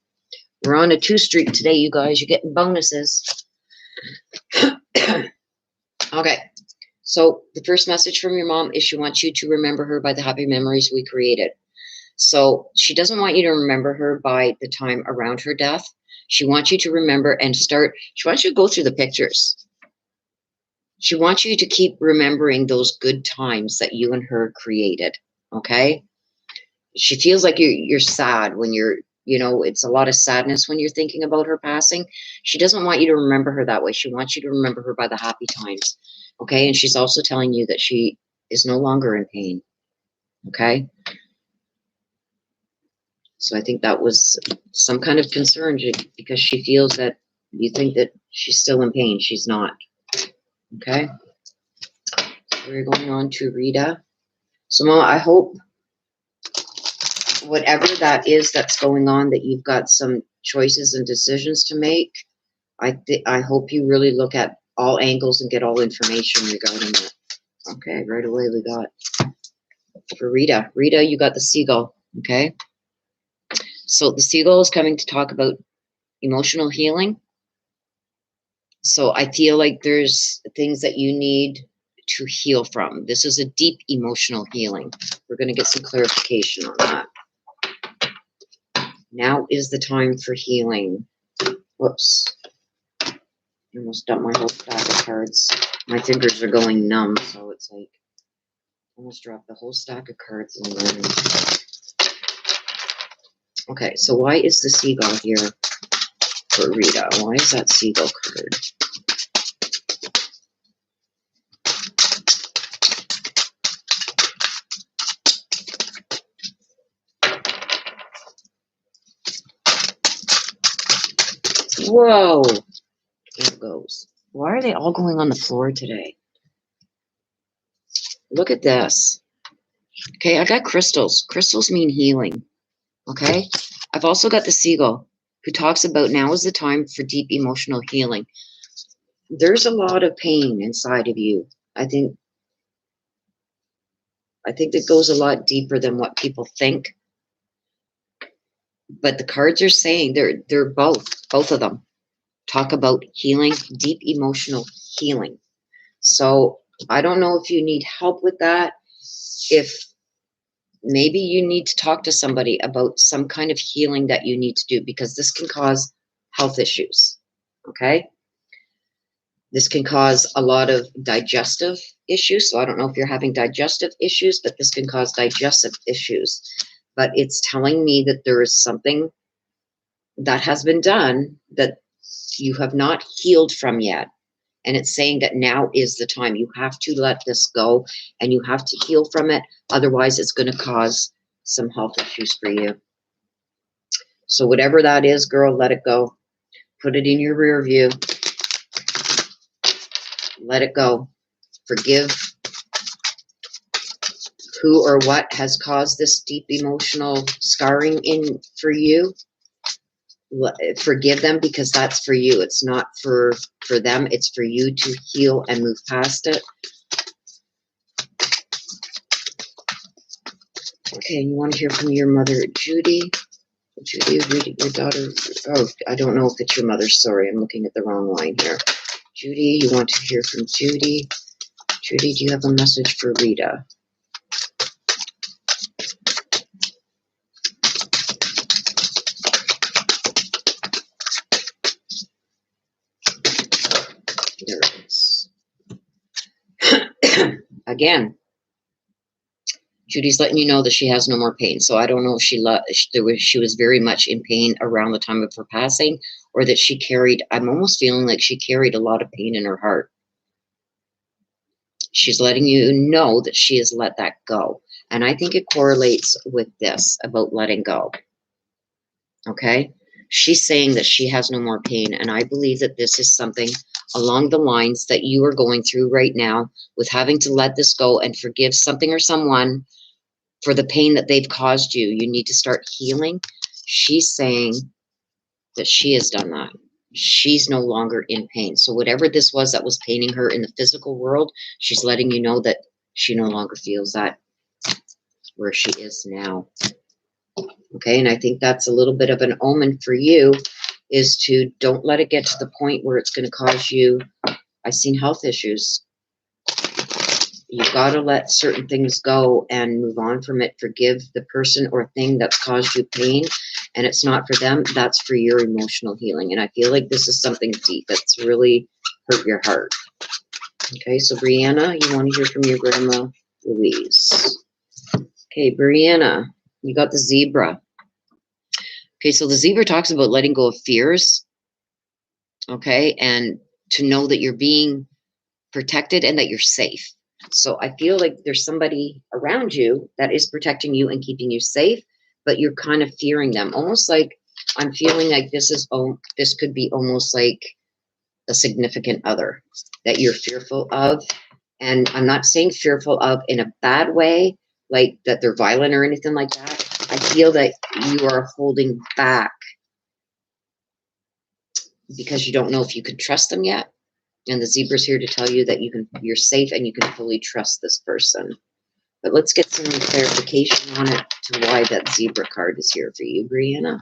We're on a 2 streak today, you guys. You're getting bonuses. Okay, so the first message from your mom is she wants you to remember her by the happy memories we created. So she doesn't want you to remember her by the time around her death. She wants you to remember and start, she wants you to go through the pictures. She wants you to keep remembering those good times that you and her created, okay? She feels like you're sad when you're, you know, it's a lot of sadness when you're thinking about her passing. She doesn't want you to remember her that way. She wants you to remember her by the happy times, okay? And she's also telling you that she is no longer in pain, okay? So I think that was some kind of concern, because she feels that you think that she's still in pain. She's not, okay? So we're going on to Rita. So Mama, I hope whatever that is that's going on, that you've got some choices and decisions to make. I hope you really look at all angles and get all information regarding that. Okay, right away we got for Rita. Rita, you got the seagull, okay? So the seagull is coming to talk about emotional healing. So I feel like there's things that you need to heal from. This is a deep emotional healing. We're going to get some clarification on that. Now is the time for healing. Whoops. I almost dumped my whole stack of cards. My fingers are going numb, so it's like almost dropped the whole stack of cards in there. Okay, so why is the seagull here for Rita? Why is that seagull card? Whoa! There it goes. Why are they all going on the floor today? Look at this. Okay, I got crystals. Crystals mean healing. Okay? I've also got the seagull who talks about now is the time for deep emotional healing. There's a lot of pain inside of you. I think that goes a lot deeper than what people think. But the cards are saying they're both of them talk about healing, deep emotional healing. So I don't know if you need help with that. If maybe you need to talk to somebody about some kind of healing that you need to do, because this can cause health issues. Okay? This can cause a lot of digestive issues. So I don't know if you're having digestive issues, but this can cause digestive issues. But it's telling me that there is something that has been done that you have not healed from yet. And it's saying that now is the time. You have to let this go and you have to heal from it. Otherwise, it's going to cause some health issues for you. So whatever that is, girl, let it go. Put it in your rear view. Let it go. Forgive who or what has caused this deep emotional scarring in for you. Forgive them, because that's for you. It's not for them. It's for you to heal and move past it. Okay, you want to hear from your mother, Judy? Judy, your daughter. Oh, I don't know if it's your mother. Sorry, I'm looking at the wrong line here. Judy, you want to hear from Judy? Judy, do you have a message for Rita? There it is. Again, Judy's letting you know that she has no more pain. So I don't know if she was very much in pain around the time of her passing, or that she carried, I'm almost feeling like she carried a lot of pain in her heart. She's letting you know that she has let that go. And I think it correlates with this about letting go. Okay? She's saying that she has no more pain. And I believe that this is something along the lines that you are going through right now, with having to let this go and forgive something or someone for the pain that they've caused you. You need to start healing. She's saying that she has done that. She's no longer in pain. So whatever this was that was paining her in the physical world, she's letting you know that she no longer feels that where she is now. Okay, and I think that's a little bit of an omen for you, is to don't let it get to the point where it's going to cause you, I've seen health issues. You've got to let certain things go and move on from it. Forgive the person or thing that's caused you pain, and it's not for them. That's for your emotional healing. And I feel like this is something deep that's really hurt your heart. Okay, so Brianna, you want to hear from your grandma, Louise. Okay, Brianna, you got the zebra. Okay, so the zebra talks about letting go of fears. Okay, and to know that you're being protected and that you're safe. So I feel like there's somebody around you that is protecting you and keeping you safe, but you're kind of fearing them. Almost like I'm feeling like this could be almost like a significant other that you're fearful of. And I'm not saying fearful of in a bad way, like that they're violent or anything like that. I feel that you are holding back because you don't know if you can trust them yet. And the zebra's here to tell you that you're safe and you can fully trust this person. But let's get some clarification on it to why that zebra card is here for you, Brianna.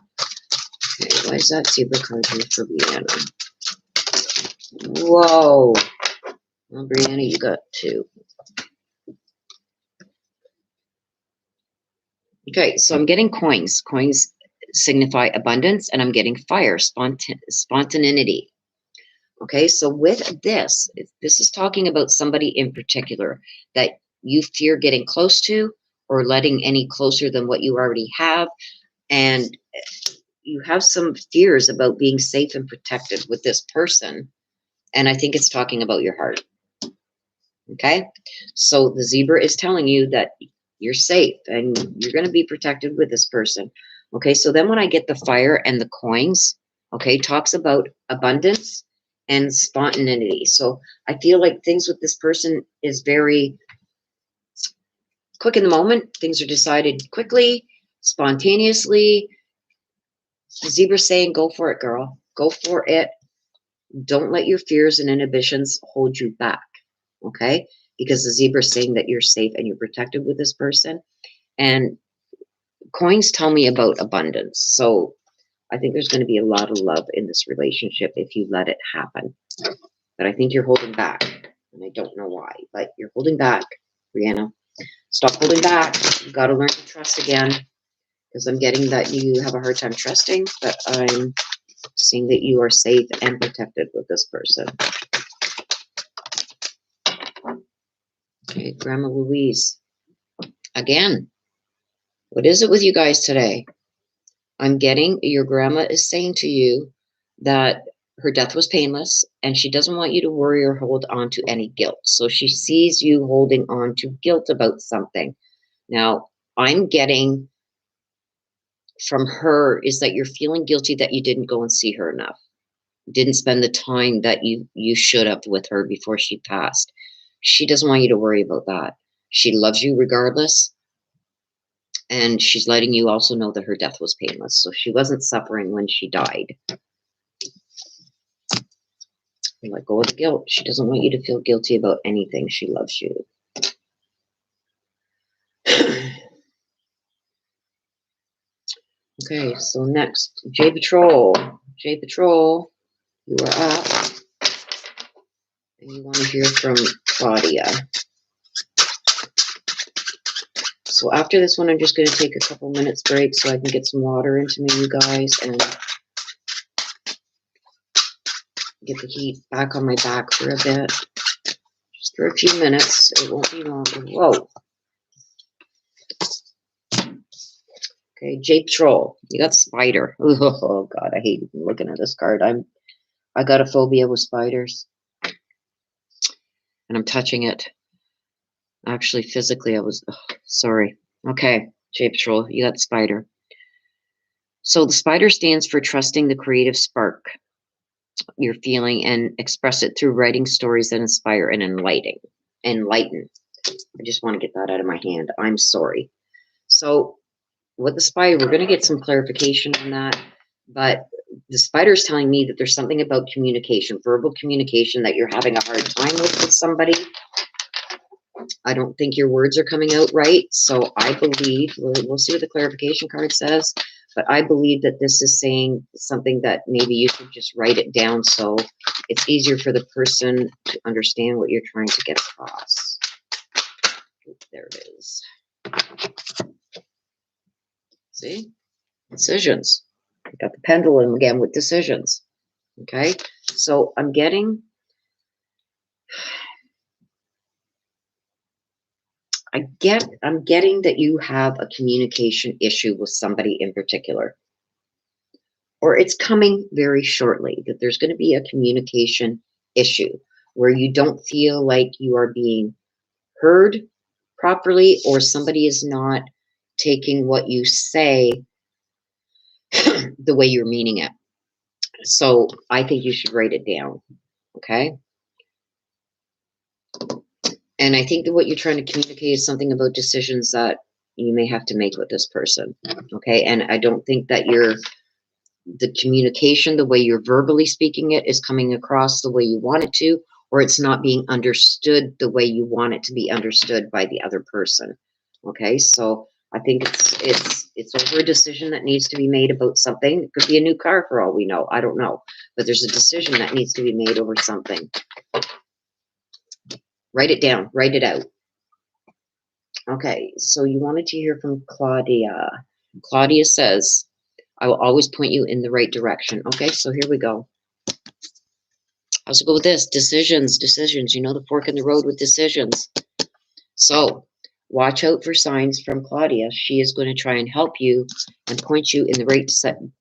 Okay, why is that zebra card here for Brianna? Whoa. Well, Brianna, you got 2. Okay, so I'm getting coins. Coins signify abundance, and I'm getting fire, spontaneity. Okay, so with this, this is talking about somebody in particular that you fear getting close to or letting any closer than what you already have. And you have some fears about being safe and protected with this person. And I think it's talking about your heart. Okay, so the zebra is telling you that you're safe and you're going to be protected with this person. Okay, so then when I get the fire and the coins, okay, talks about abundance and spontaneity. So I feel like things with this person is very quick in the moment. Things are decided quickly, spontaneously. The zebra saying, go for it, girl. Go for it. Don't let your fears and inhibitions hold you back. Okay, because the zebra is saying that you're safe and you're protected with this person. And coins tell me about abundance. So I think there's going to be a lot of love in this relationship if you let it happen. But I think you're holding back. And I don't know why, but you're holding back, Brianna. Stop holding back. You've got to learn to trust again. Because I'm getting that you have a hard time trusting, but I'm seeing that you are safe and protected with this person. Okay, Grandma Louise. Again, what is it with you guys today? I'm getting your grandma is saying to you that her death was painless and she doesn't want you to worry or hold on to any guilt. So she sees you holding on to guilt about something. Now, I'm getting from her is that you're feeling guilty that you didn't go and see her enough. Didn't spend the time that you should have with her before she passed. She doesn't want you to worry about that. She loves you regardless. And she's letting you also know that her death was painless. So she wasn't suffering when she died. Let go of the guilt. She doesn't want you to feel guilty about anything. She loves you. Okay, so next, J Patrol. J Patrol, you are up. And you want to hear from Claudia. So after this one, I'm just going to take a couple minutes break so I can get some water into me, you guys, and get the heat back on my back for a bit. Just for a few minutes. It won't be long. Whoa. Okay, J Patrol. You got spider. Oh God, I hate even looking at this card. I got a phobia with spiders. And I'm touching it. Actually, physically, I was sorry. Okay, J Patrol, you got spider. So the spider stands for trusting the creative spark you're feeling and express it through writing stories that inspire and enlighten. I just want to get that out of my hand. I'm sorry. So with the spider, we're going to get some clarification on that. But the spider is telling me that there's something about communication, verbal communication, that you're having a hard time with somebody. I don't think your words are coming out right. So I believe, we'll see what the clarification card says, but I believe that this is saying something that maybe you should just write it down so it's easier for the person to understand what you're trying to get across. There it is. See? Decisions. I got the pendulum again with decisions. Okay? So I'm getting... I'm getting that you have a communication issue with somebody in particular. Or it's coming very shortly, that there's going to be a communication issue where you don't feel like you are being heard properly, or somebody is not taking what you say the way you're meaning it. So I think you should write it down. Okay? And I think that what you're trying to communicate is something about decisions that you may have to make with this person. Okay. And I don't think that the communication, the way you're verbally speaking it, is coming across the way you want it to, or it's not being understood the way you want it to be understood by the other person. Okay. So I think it's over a decision that needs to be made about something. It could be a new car for all we know. I don't know. But there's a decision that needs to be made over something. Write it down. Write it out. Okay, so you wanted to hear from Claudia. Claudia says, I will always point you in the right direction. Okay, so here we go. How's it go with this? Decisions, decisions. You know, the fork in the road with decisions. So watch out for signs from Claudia. She is going to try and help you and point you in the right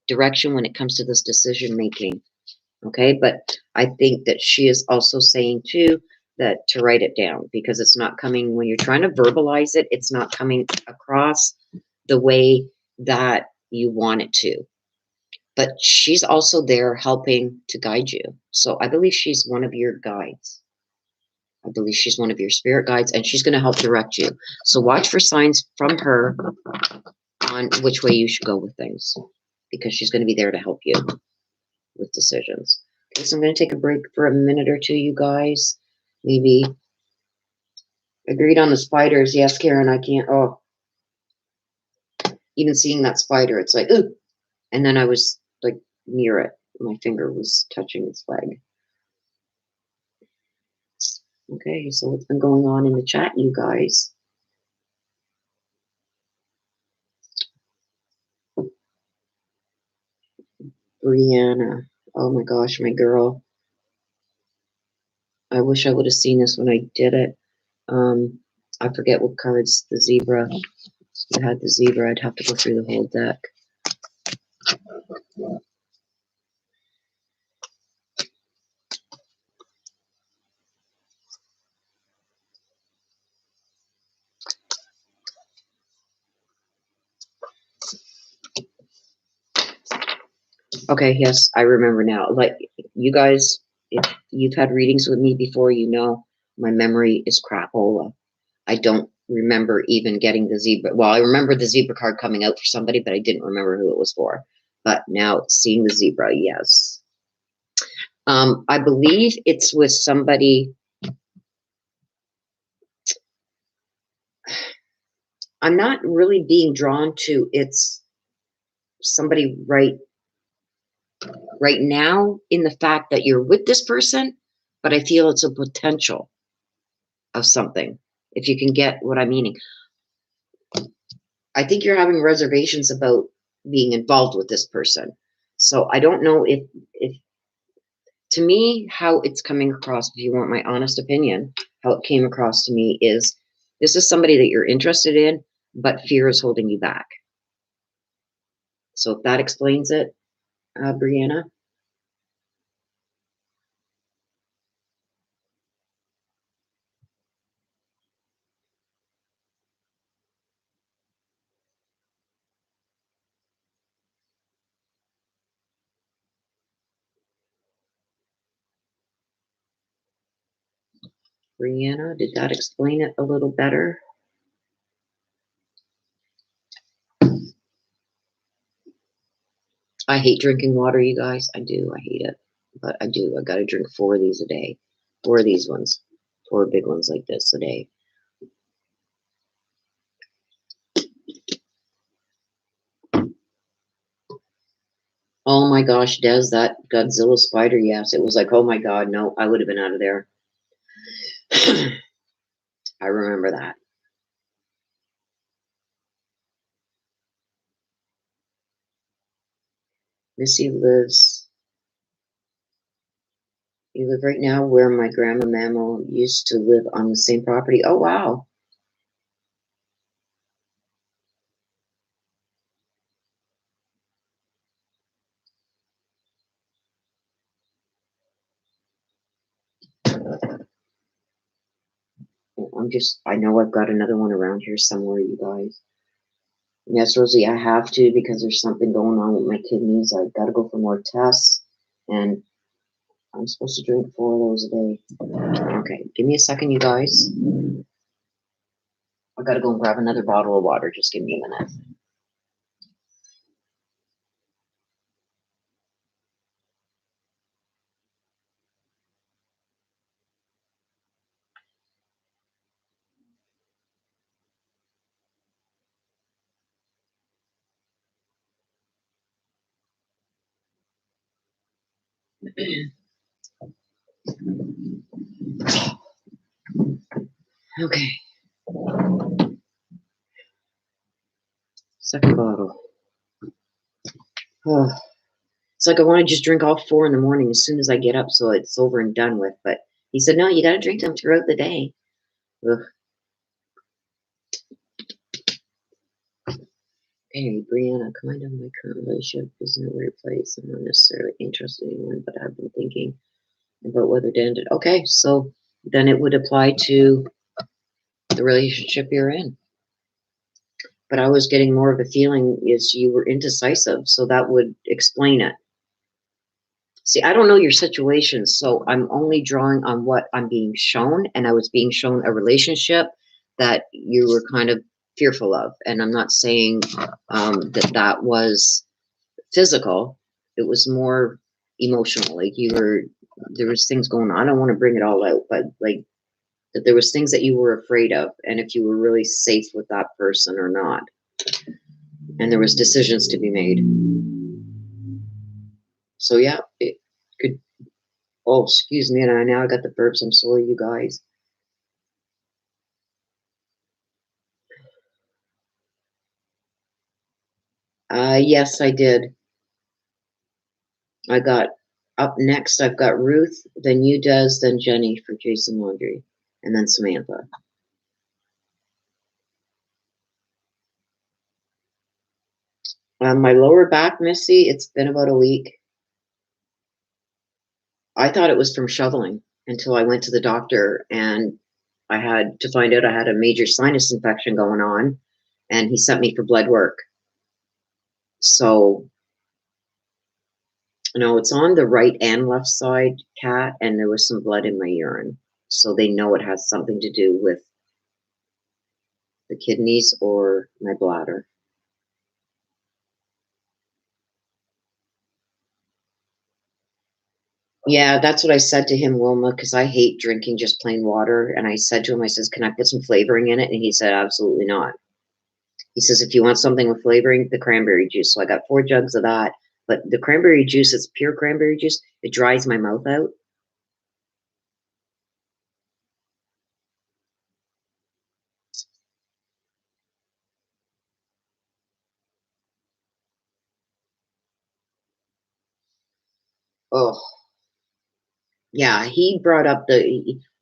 direction when it comes to this decision making. Okay, but I think that she is also saying too that to write it down, because it's not coming when you're trying to verbalize it. It's not coming across the way that you want it to. But she's also there helping to guide you. So I believe she's one of your guides. I believe she's one of your spirit guides, and she's going to help direct you. So watch for signs from her on which way you should go with things, because she's going to be there to help you with decisions. Okay, so I'm going to take a break for a minute or two, you guys. Maybe agreed on the spiders. Yes, Karen, I can't. Oh, even seeing that spider, it's like, ooh. And then I was like near it. My finger was touching its leg. Okay, so what's been going on in the chat, you guys? Brianna. Oh my gosh, my girl. I wish I would have seen this when I did it. I forget what cards, the zebra. You had the zebra, I'd have to go through the whole deck. Okay, yes, I remember now. Like, you guys, if you've had readings with me before, you know my memory is crapola. I don't remember even getting the zebra. Well, I remember the zebra card coming out for somebody, but I didn't remember who it was for. But now seeing the zebra, yes. I believe it's with somebody. I'm not really being drawn to it's somebody right now in the fact that you're with this person, but I feel it's a potential of something, if you can get what I'm meaning. I think you're having reservations about being involved with this person. So I don't know if to me, how it's coming across, if you want my honest opinion, how it came across to me is this is somebody that you're interested in, but fear is holding you back. So if that explains it, Brianna. Brianna, did that explain it a little better? I hate drinking water, you guys. I do. I hate it. But I do. I got to drink 4 of these a day. 4 of these ones. 4 big ones like this a day. Oh my gosh, Des, that Godzilla spider, yes. It was like, oh my God, no, I would have been out of there. I remember that. Missy lives. You live right now where my grandma Mammo used to live on the same property. Oh, wow. I know I've got another one around here somewhere, you guys. Yes, Rosie, I have to because there's something going on with my kidneys. I've got to go for more tests, and I'm supposed to drink 4 of those a day. Okay, give me a second, you guys. I got to go and grab another bottle of water. Just give me a minute. Okay. Second bottle. Oh, it's like I want to just drink all 4 in the morning as soon as I get up so it's over and done with. But he said, no, you got to drink them throughout the day. Ugh. Hey, Brianna, comment on my current relationship is in a weird place. I'm not necessarily interested in one, but I've been thinking about whether to end it. Okay, so then it would apply to the relationship you're in. But I was getting more of a feeling is you were indecisive, so that would explain it. See, I don't know your situation, so I'm only drawing on what I'm being shown, and I was being shown a relationship that you were kind of fearful of. And I'm not saying that was physical. It was more emotional. Like there was things going on. I don't want to bring it all out, but like that there was things that you were afraid of, and if you were really safe with that person or not. And there was decisions to be made. So yeah, it could. Oh, excuse me, and now I got the burps. I'm sorry, you guys. Yes, I did. I got up next. I've got Ruth, then you, Des, then Jenny for Jason Laundry, and then Samantha. My lower back, Missy, it's been about a week. I thought it was from shoveling until I went to the doctor, and I had to find out I had a major sinus infection going on, and he sent me for blood work. So, no, it's on the right and left side, Cat, and there was some blood in my urine. So they know it has something to do with the kidneys or my bladder. Yeah, that's what I said to him, Wilma, because I hate drinking just plain water. And I said to him, I says, can I put some flavoring in it? And he said, absolutely not. He says, if you want something with flavoring, the cranberry juice. So I got 4 jugs of that. But the cranberry juice, it's pure cranberry juice. It dries my mouth out. Oh, yeah. He brought up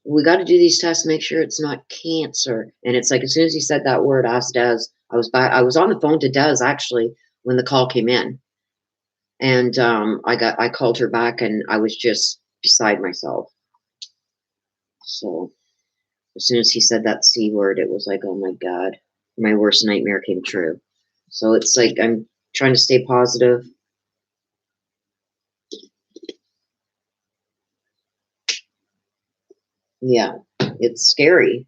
we got to do these tests, make sure it's not cancer. And it's like, as soon as he said that word, asked Des, I was on the phone to Des actually when the call came in. And I called her back and I was just beside myself. So as soon as he said that C word, it was like, oh my God, my worst nightmare came true. So it's like I'm trying to stay positive. Yeah, it's scary.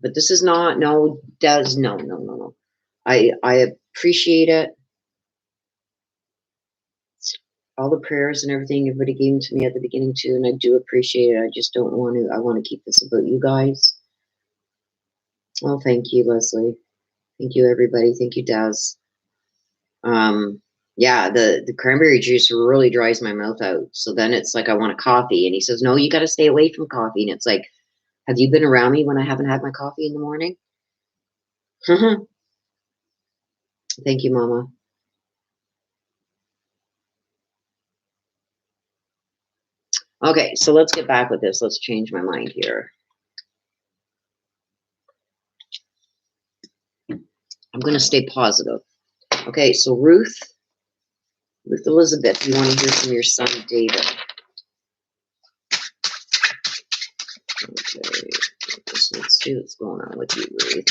But this is not, no, Des, no. I appreciate it. All the prayers and everything everybody gave to me at the beginning too, and I do appreciate it. I just don't want to, I want to keep this about you guys. Oh, thank you, Leslie. Thank you, everybody. Thank you, Des. Yeah, the cranberry juice really dries my mouth out. So then it's like I want a coffee. And he says, no, you got to stay away from coffee. And it's like, have you been around me when I haven't had my coffee in the morning? Thank you, Mama. Okay, so let's get back with this. Let's change my mind here. I'm going to stay positive. Okay, so Ruth Elizabeth, you want to hear from your son, David. Okay, so let's see what's going on with you, Ruth.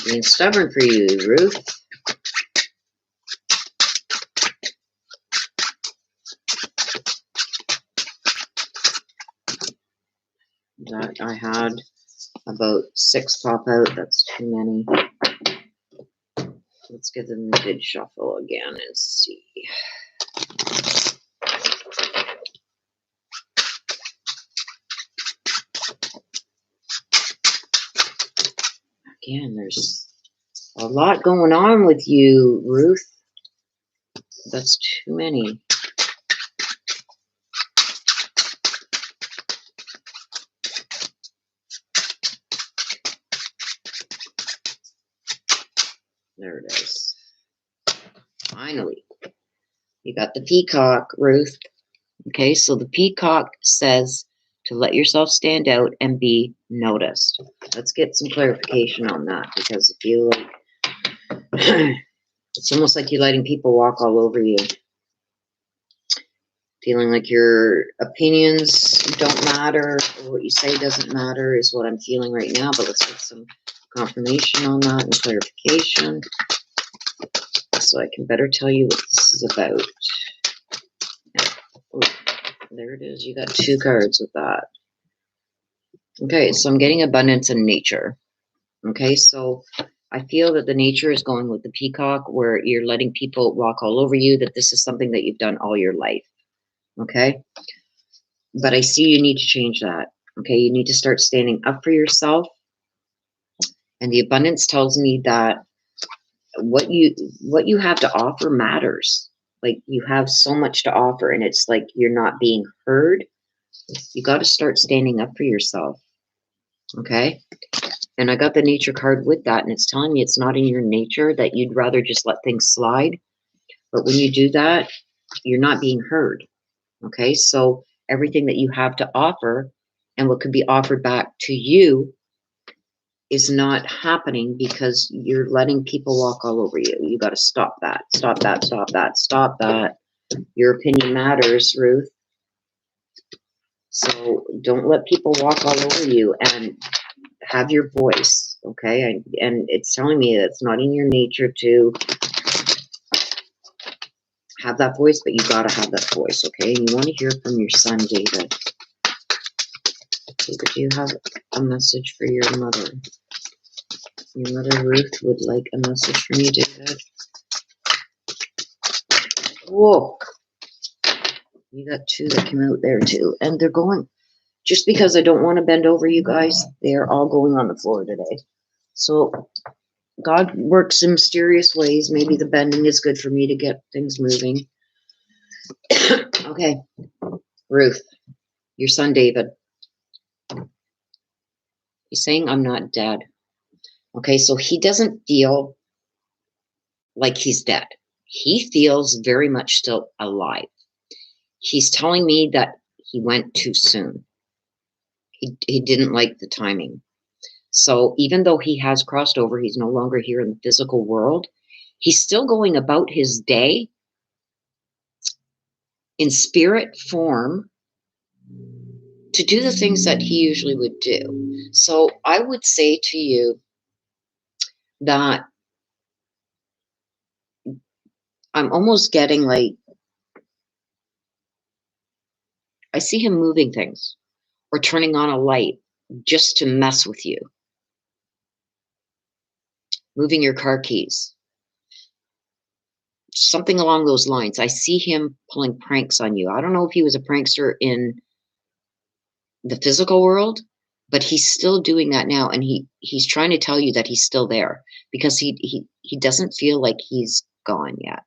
Being stubborn for you, Ruth. that I had about 6 pop out. That's too many. Let's give them a good shuffle again and see. Again, there's a lot going on with you, Ruth. That's too many. There it is. Finally. You got the peacock, Ruth. Okay, so the peacock says to let yourself stand out and be noticed. Let's get some clarification on that, because I feel like it's almost like you're letting people walk all over you. Feeling like your opinions don't matter, or what you say doesn't matter is what I'm feeling right now, but let's get some confirmation on that and clarification so I can better tell you what this is about. Oh, there it is. You got 2 cards with that. Okay, so I'm getting abundance in nature. Okay, so I feel that the nature is going with the peacock, where you're letting people walk all over you, that this is something that you've done all your life. Okay, but I see you need to change that. Okay, you need to start standing up for yourself. And the abundance tells me that what you have to offer matters. Like, you have so much to offer, and it's like you're not being heard. You got to start standing up for yourself. Okay, and I got the nature card with that, and it's telling me it's not in your nature, that you'd rather just let things slide. But when you do that, you're not being heard. Okay, so everything that you have to offer and what could be offered back to you is not happening, because you're letting people walk all over you. You got to stop that. Stop that. Stop that. Stop that. Your opinion matters, Ruth. So don't let people walk all over you, and have your voice. Okay, and it's telling me that it's not in your nature to have that voice, but you got to have that voice. Okay, and you want to hear from your son, David. David, do you have a message for your mother? Your mother, Ruth, would like a message from you, David. Whoa. You got 2 that came out there, too. And they're going, just because I don't want to bend over you guys, they're all going on the floor today. So God works in mysterious ways. Maybe the bending is good for me to get things moving. Okay. Ruth, your son, David. He's saying, I'm not dead. Okay, so he doesn't feel like he's dead. He feels very much still alive. He's telling me that he went too soon. He didn't like the timing. So even though he has crossed over, he's no longer here in the physical world, he's still going about his day in spirit form to do the things that he usually would do. So I would say to you that I'm almost getting like, I see him moving things or turning on a light just to mess with you. Moving your car keys. Something along those lines. I see him pulling pranks on you. I don't know if he was a prankster in the physical world, but he's still doing that now, and he's trying to tell you that he's still there, because he doesn't feel like he's gone yet.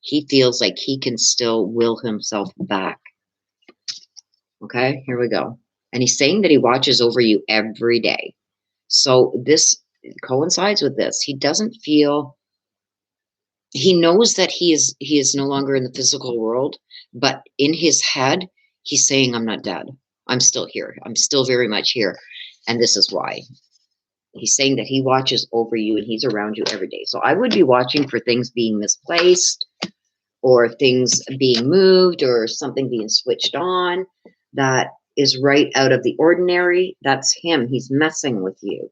He feels like he can still will himself back. Okay, here we go. And he's saying that he watches over you every day. So this coincides with this. He doesn't feel, he knows that he is no longer in the physical world, but in his head, he's saying, I'm not dead. I'm still here. I'm still very much here. And this is why. He's saying that he watches over you and he's around you every day. So I would be watching for things being misplaced, or things being moved, or something being switched on that is right out of the ordinary. That's him. He's messing with you.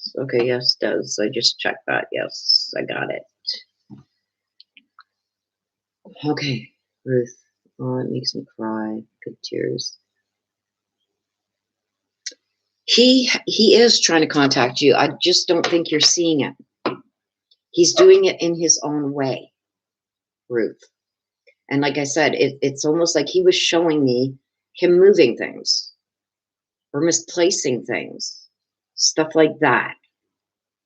does. Okay, yes, does. I just checked that. Yes, I got it. Okay, Ruth. Oh, it makes me cry. Good tears. He is trying to contact you. I just don't think you're seeing it. He's doing it in his own way, Ruth. And like I said, it's almost like he was showing me him moving things or misplacing things. Stuff like that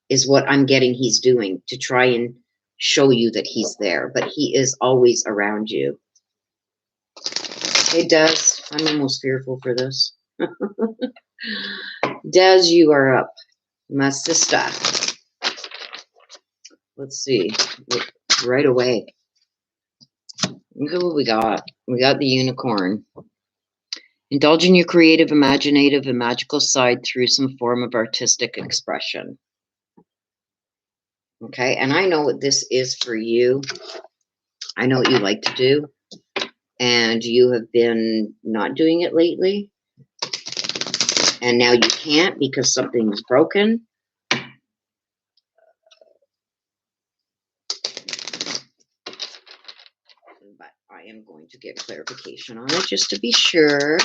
is what I'm getting he's doing to try and show you that he's there. But he is always around you. Hey, Des, I'm almost fearful for this. Des, you are up. My sister. Let's see. Right away. Look at what we got. We got the unicorn. Indulge in your creative, imaginative, and magical side through some form of artistic expression. Okay, and I know what this is for you. I know what you like to do. And you have been not doing it lately. And now you can't because something's broken. But I am going to get clarification on it just to be sure.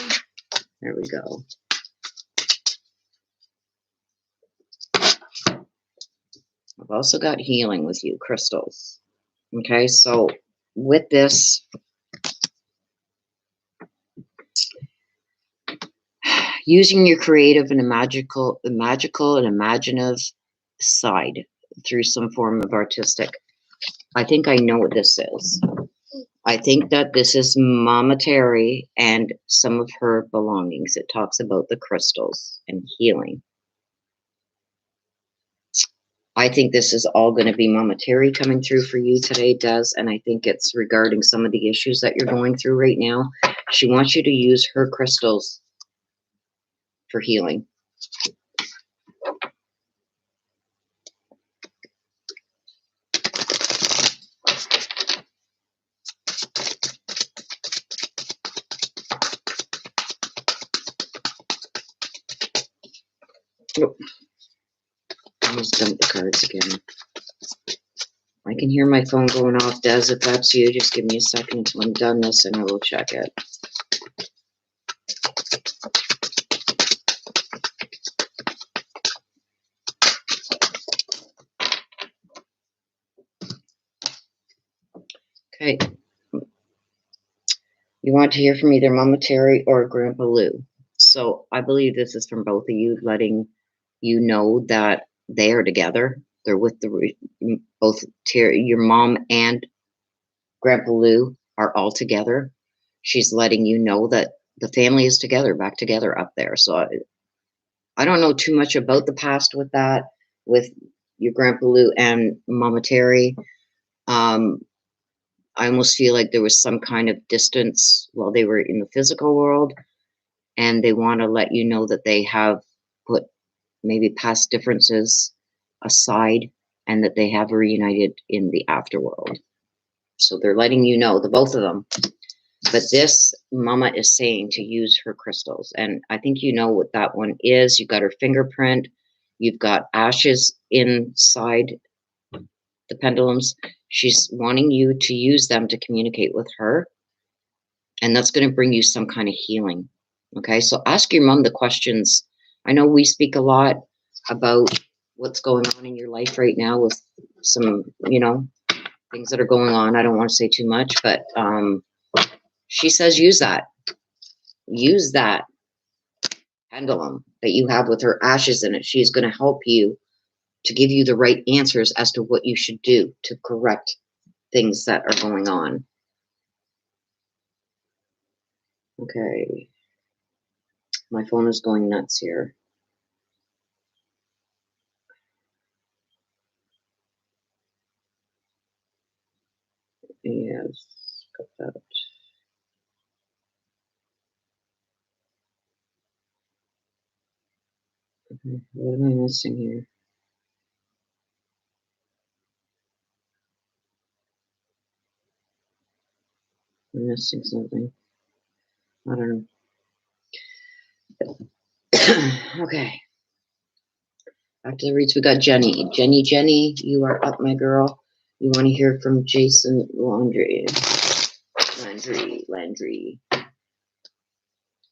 There we go. I've also got healing with you, crystals. Okay, so with this, using your creative and magical and imaginative side through some form of artistic. I think I know what this is. I think that this is Mama Terry and some of her belongings. It talks about the crystals and healing. I think this is all going to be Mama Terry coming through for you today, Des, and I think it's regarding some of the issues that you're going through right now. She wants you to use her crystals for healing. Oh, I almost dumped the cards again. I can hear my phone going off, Des. If that's you, just give me a second until I'm done this and I will check it. Okay. You want to hear from either Mama Terry or Grandpa Lou. So I believe this is from both of you, letting you know that they are together. They're with both Terry, your mom and Grandpa Lou are all together. She's letting you know that the family is together, back together up there. So I don't know too much about the past with that, with your Grandpa Lou and Mama Terry. I almost feel like there was some kind of distance while they were in the physical world, and they want to let you know that they have put maybe past differences aside and that they have reunited in the afterworld. So they're letting you know, the both of them. But this Mama is saying to use her crystals. And I think you know what that one is. You've got her fingerprint. You've got ashes inside the pendulums. She's wanting you to use them to communicate with her. And that's going to bring you some kind of healing. Okay, so ask your mom the questions. I know we speak a lot about what's going on in your life right now with some, things that are going on. I don't want to say too much, but she says use that. Use that pendulum that you have with her ashes in it. She's going to help you to give you the right answers as to what you should do to correct things that are going on. Okay. My phone is going nuts here. Yes, got that. Okay, what am I missing here? I'm missing something. I don't know. Okay. Back to the reads. We got Jenny. Jenny, you are up, my girl. You want to hear from Jason Landry.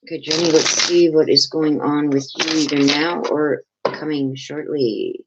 Okay, Jenny, let's see what is going on with you either now or coming shortly.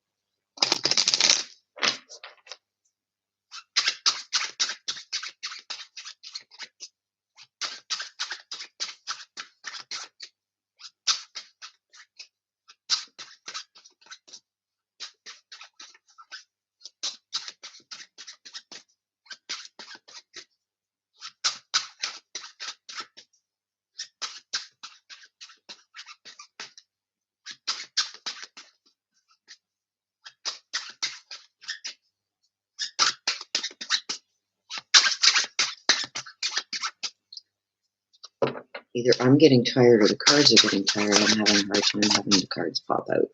Either I'm getting tired or the cards are getting tired. I'm having a hard time having the cards pop out.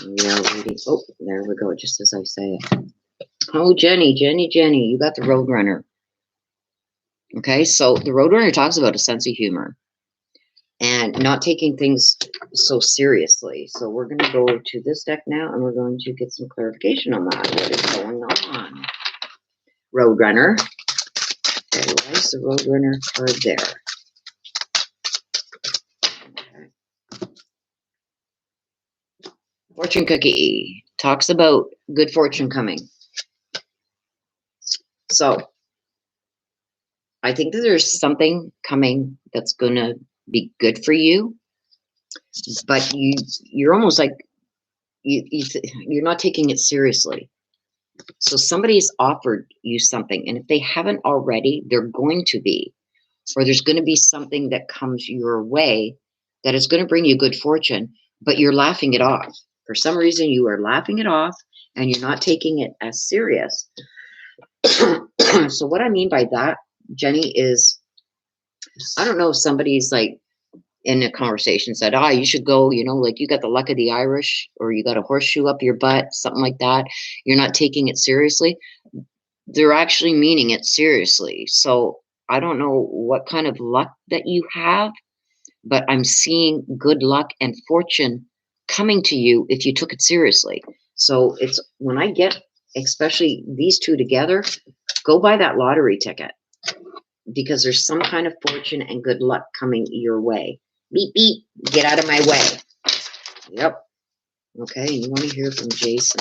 We are reading. Oh, there we go, just as I say it. Oh, Jenny, you got the Roadrunner. Okay, so the Roadrunner talks about a sense of humor and not taking things so seriously. So we're going to go to this deck now, and we're going to get some clarification on that. What is going on? Roadrunner. Okay, why is the Roadrunner card there? Okay. Fortune cookie talks about good fortune coming. So I think that there's something coming that's going to be good for you, but you're almost like you're not taking it seriously. So somebody's offered you something, and if they haven't already, they're going to be, or there's going to be something that comes your way that is going to bring you good fortune, but you're laughing it off. For some reason, you are laughing it off, and you're not taking it as serious. So what I mean by that, Jenny, is I don't know if somebody's like in a conversation said, you should go, like you got the luck of the Irish, or you got a horseshoe up your butt, something like that. You're not taking it seriously. They're actually meaning it seriously. So I don't know what kind of luck that you have, but I'm seeing good luck and fortune coming to you if you took it seriously. So it's when I get, especially these two together, go buy that lottery ticket, because there's some kind of fortune and good luck coming your way. Beep, beep, get out of my way. Yep. Okay, you want to hear from Jason,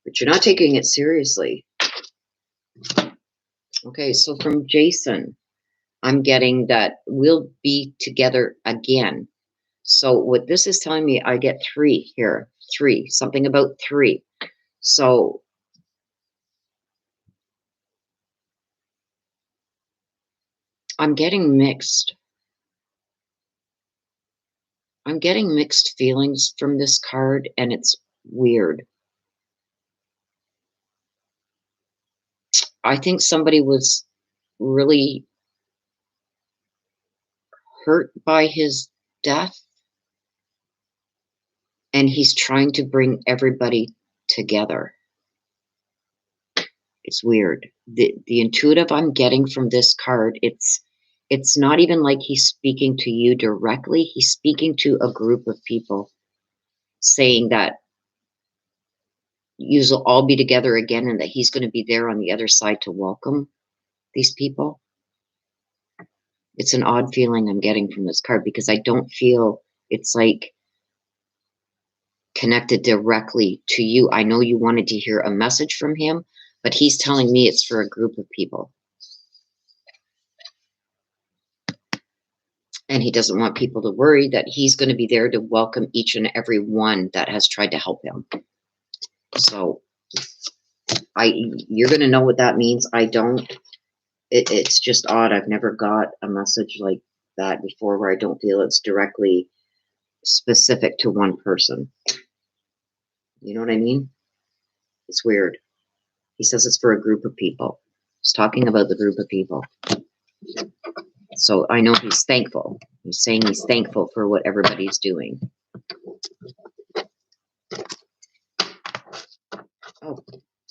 but you're not taking it seriously. Okay, so from Jason, I'm getting that we'll be together again. So what this is telling me, I get 3 here. 3, something about 3. So I'm getting mixed. I'm getting mixed feelings from this card, and it's weird. I think somebody was really hurt by his death, and he's trying to bring everybody together. It's weird. The intuitive I'm getting from this card, it's not even like he's speaking to you directly. He's speaking to a group of people, saying that you'll all be together again, and that he's going to be there on the other side to welcome these people. It's an odd feeling I'm getting from this card, because I don't feel it's like connected directly to you. I know you wanted to hear a message from him, but he's telling me it's for a group of people. And he doesn't want people to worry that he's going to be there to welcome each and every one that has tried to help him. So you're going to know what that means. I don't. It's just odd. I've never got a message like that before, where I don't feel it's directly specific to one person. You know what I mean? It's weird. He says it's for a group of people. He's talking about the group of people. So I know he's thankful. He's saying he's thankful for what everybody's doing. Oh,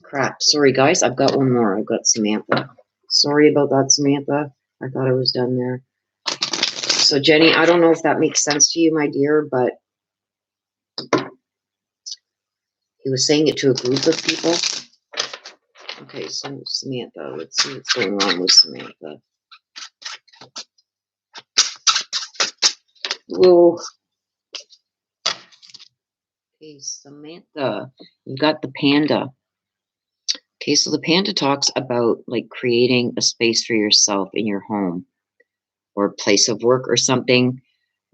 crap. Sorry, guys. I've got one more. I've got Samantha. Sorry about that, Samantha. I thought I was done there. So, Jenny, I don't know if that makes sense to you, my dear, but He was saying it to a group of people. Okay, so Samantha, let's see what's going on with Samantha. Whoa. Okay, Samantha, you got the panda. Okay, so the panda talks about like creating a space for yourself in your home or place of work or something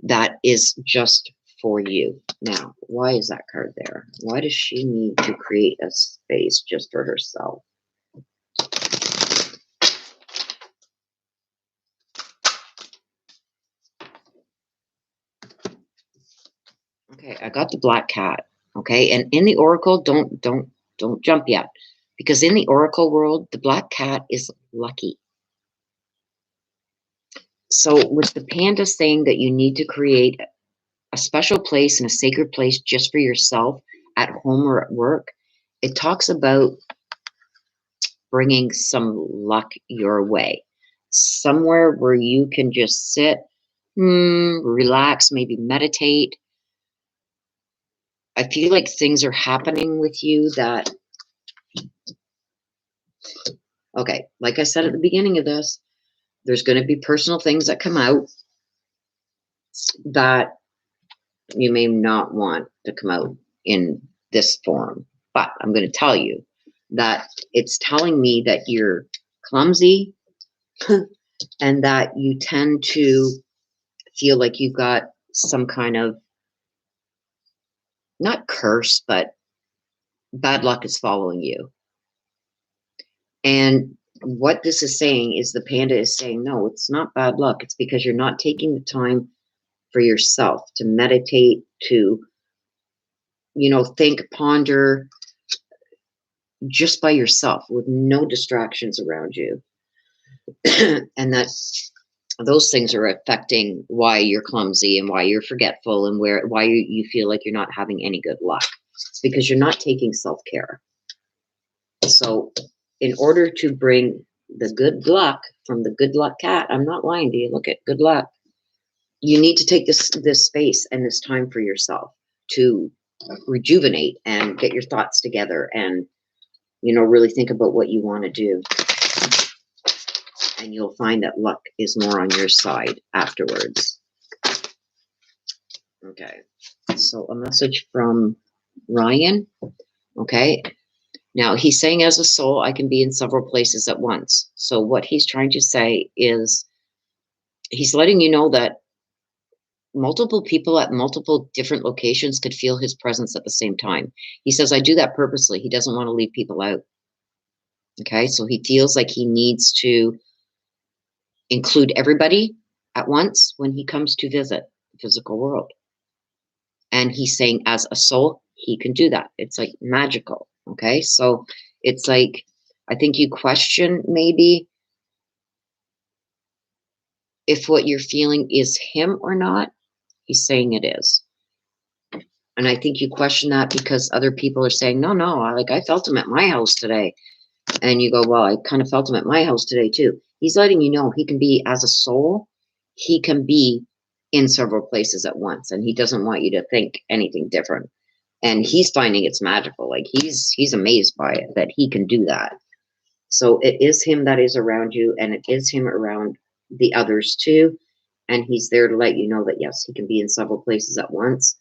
that is just for you. Now, why is that card there? Why does she need to create a space just for herself? Okay, I got the black cat. Okay, and in the oracle, don't jump yet, because in the oracle world, the black cat is lucky. So with the panda saying that you need to create a special place and a sacred place just for yourself at home or at work, it talks about bringing some luck your way. Somewhere where you can just sit, relax, maybe meditate. I feel like things are happening with you that, okay, like I said at the beginning of this, there's going to be personal things that come out that you may not want to come out in this form. But I'm going to tell you that it's telling me that you're clumsy and that you tend to feel like you've got some kind of, not curse, but bad luck is following you. And what this is saying is the panda is saying, no, it's not bad luck. It's because you're not taking the time for yourself to meditate, to, think, ponder just by yourself with no distractions around you. And that those things are affecting why you're clumsy and why you're forgetful and why you feel like you're not having any good luck. It's because you're not taking self-care. So in order to bring the good luck from the good luck cat, I'm not lying to you, look at good luck, you need to take this space and this time for yourself to rejuvenate and get your thoughts together and, really think about what you want to do. And you'll find that luck is more on your side afterwards. Okay, so a message from Ryan. Okay, now he's saying as a soul, I can be in several places at once. So what he's trying to say is he's letting you know that multiple people at multiple different locations could feel his presence at the same time. He says, I do that purposely. He doesn't want to leave people out. Okay, so he feels like he needs to include everybody at once when he comes to visit the physical world. And he's saying as a soul, he can do that. It's like magical. Okay, so it's like, I think you question maybe if what you're feeling is him or not. He's saying it is. And I think you question that because other people are saying, no, I felt him at my house today. And you go, well, I kind of felt him at my house today too. He's letting you know he can be, as a soul, he can be in several places at once. And he doesn't want you to think anything different. And he's finding it's magical. Like he's amazed by it, that he can do that. So it is him that is around you, and it is him around the others too. And he's there to let you know that, yes, he can be in several places at once.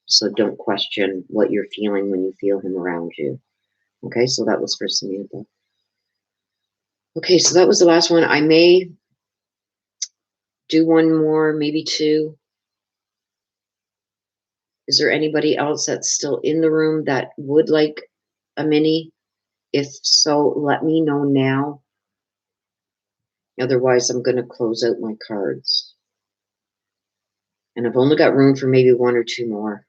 So don't question what you're feeling when you feel him around you. Okay, so that was for Samantha. Okay, so that was the last one. I may do one more, maybe two. Is there anybody else that's still in the room that would like a mini? If so, let me know now. Otherwise, I'm going to close out my cards. And I've only got room for maybe one or two more.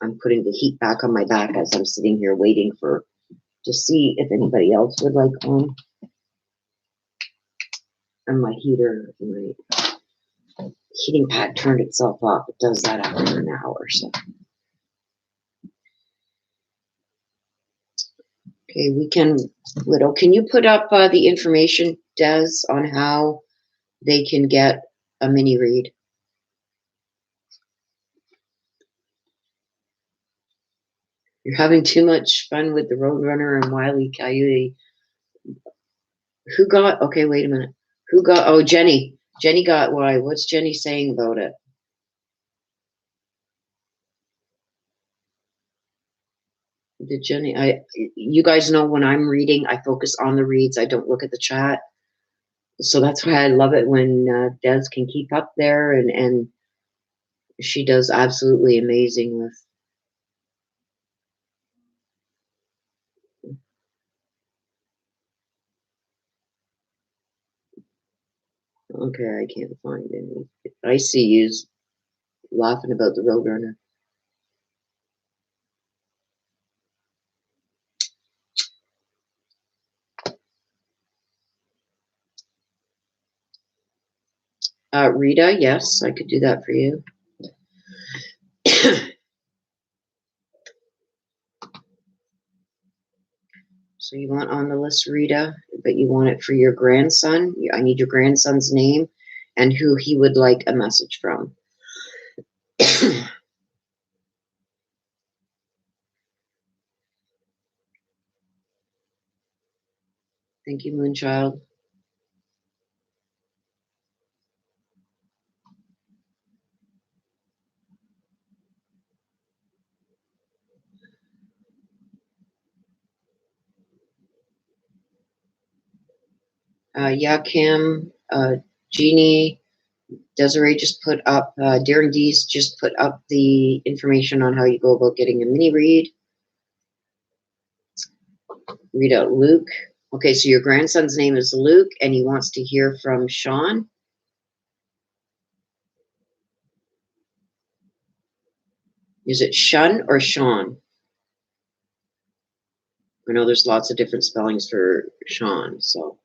I'm putting the heat back on my back as I'm sitting here waiting to see if anybody else would like one. And my heater, my heating pad turned itself off. It does that after an hour or so. Okay, we can, Widow, can you put up the information, Des, on how they can get a mini read? You're having too much fun with the Roadrunner and Wile E. Coyote. Who got, okay, wait a minute. Who got, oh, Jenny. Jenny got why? What's Jenny saying about it? Did Jenny, you guys know when I'm reading, I focus on the reads. I don't look at the chat. So that's why I love it when Des can keep up there, and she does absolutely amazing with. Okay, I can't find any. I see you laughing about the Roadrunner. Rita, yes, I could do that for you. So you want on the list, Rita, but you want it for your grandson. I need your grandson's name and who he would like a message from. Thank you, Moonchild. Yeah, Kim, Jeannie, Desiree just put up, Darren Dees just put up the information on how you go about getting a mini read. Read out Luke. Okay, so your grandson's name is Luke, and he wants to hear from Sean. Is it Shun or Sean? I know there's lots of different spellings for Sean, so.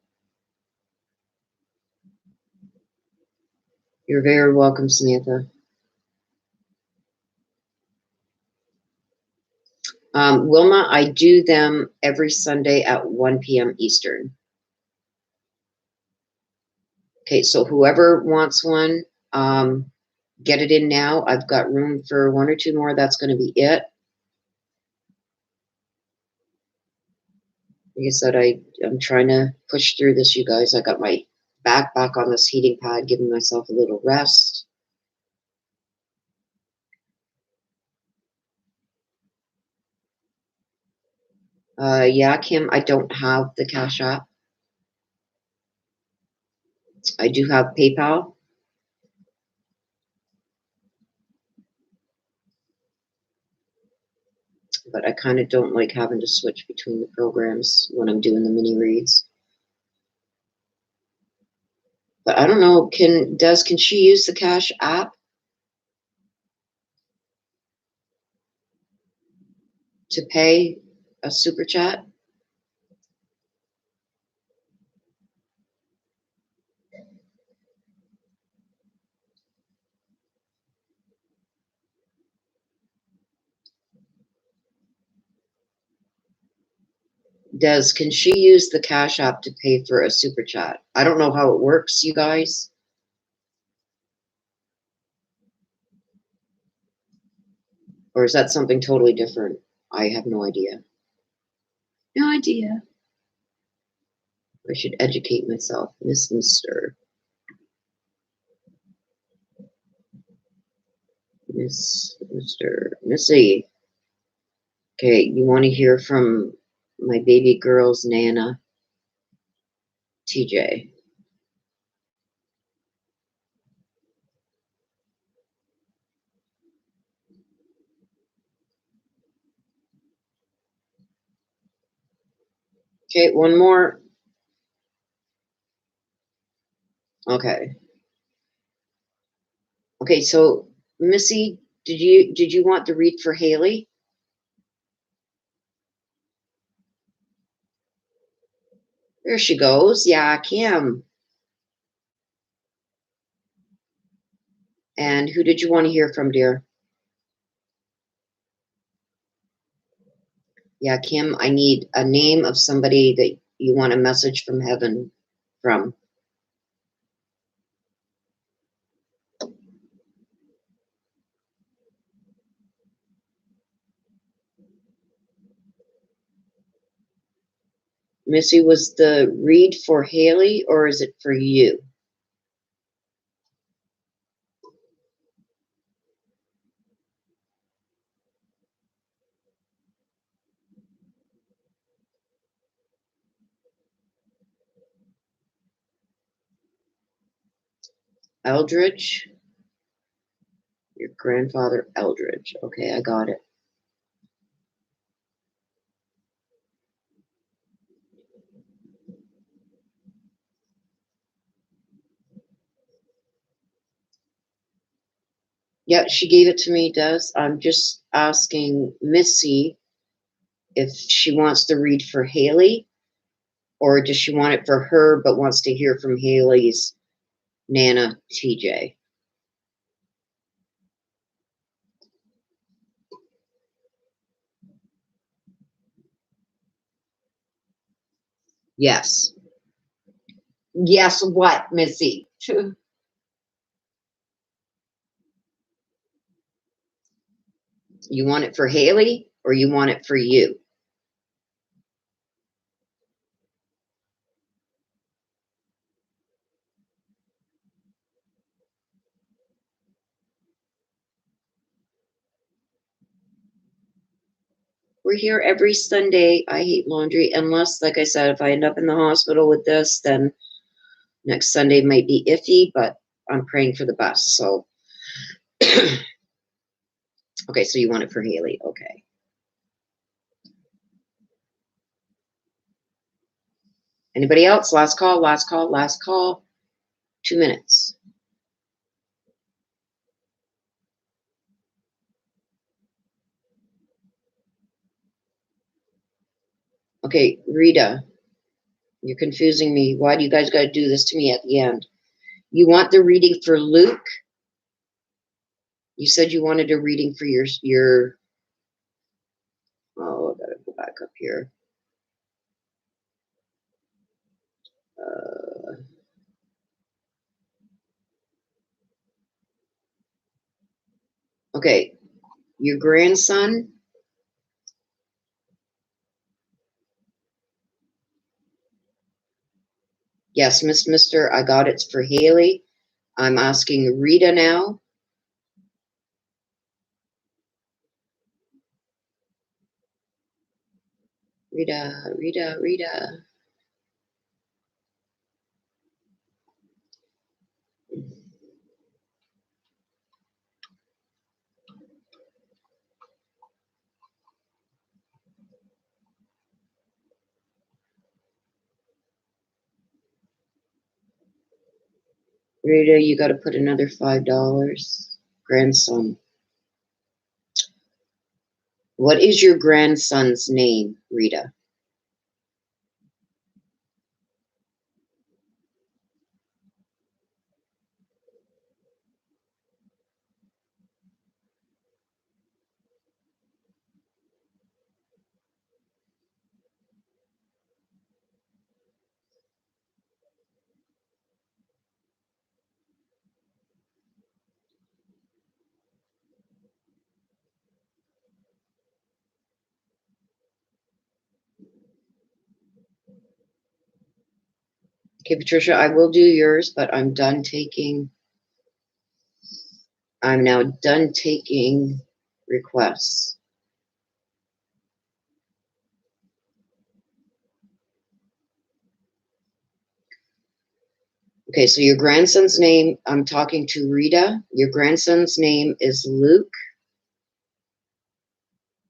You're very welcome, Samantha. Wilma, I do them every Sunday at 1 p.m. Eastern. Okay, so whoever wants one, get it in now. I've got room for one or two more. That's going to be it. Like I said, I'm trying to push through this, you guys. I got my back on this heating pad, giving myself a little rest. Yeah, Kim, I don't have the Cash App. I do have PayPal. But I kind of don't like having to switch between the programs when I'm doing the mini reads. But I don't know, can she use the Cash App to pay a super chat? Can she use the Cash App to pay for a super chat? I don't know how it works, you guys. Or is that something totally different? I have no idea. No idea. I should educate myself. Mr. Missy. Okay, you want to hear from my baby girl's Nana, TJ. Okay, one more. Okay. Okay, so Missy, did you want to read for Haley? There she goes. Yeah, Kim. And who did you want to hear from, dear? Yeah, Kim, I need a name of somebody that you want a message from heaven from. Missy, was the read for Haley or is it for you? Eldridge? Your grandfather Eldridge. Okay, I got it. Yeah, she gave it to me, Des. I'm just asking Missy if she wants to read for Haley, or does she want it for her but wants to hear from Haley's Nana TJ? Yes. Yes, what, Missy? You want it for Haley or you want it for you? We're here every Sunday. I hate laundry unless, like I said, if I end up in the hospital with this, then next Sunday might be iffy, but I'm praying for the best. So, okay, so you want it for Haley. Okay. Anybody else? Last call, last call, last call. 2 minutes. Okay, Rita, you're confusing me. Why do you guys got to do this to me at the end? You want the reading for Luke? You said you wanted a reading for your oh, I gotta go back up here. Okay, your grandson. Yes, Mr. I got it's for Haley. I'm asking Rita now. Rita, Rita, Rita. Rita, you got to put another $5. Grandson. What is your grandson's name, Rita? Okay, Patricia, I will do yours, but I'm done taking. I'm now done taking requests. Okay, so your grandson's name, I'm talking to Rita. Your grandson's name is Luke.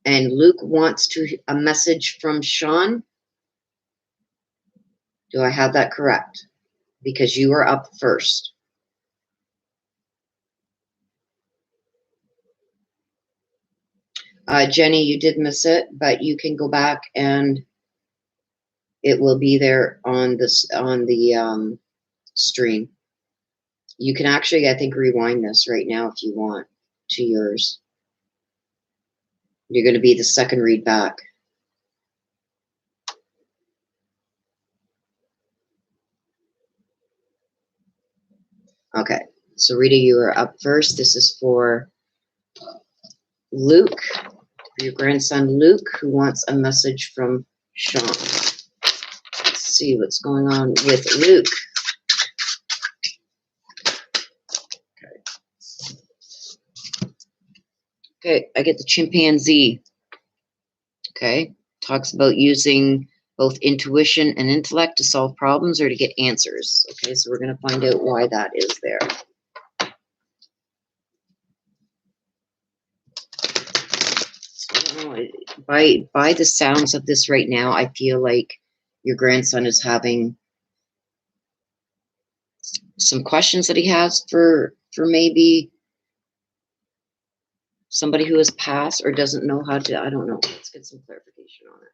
And Luke wants a message from Sean. Do I have that correct? Because you are up first. Jenny, you did miss it, but you can go back and it will be there on the stream. You can actually, I think, rewind this right now if you want to yours. You're going to be the second read back. Okay, so Rita, you are up first. This is for Luke, for your grandson Luke, who wants a message from Sean. Let's see what's going on with Luke. Okay, I get the chimpanzee. Okay, talks about using both intuition and intellect to solve problems or to get answers. Okay, so we're going to find out why that is there. So, I don't know, by the sounds of this right now, I feel like your grandson is having some questions that he has for maybe somebody who has passed or doesn't know how to, I don't know. Let's get some clarification on it.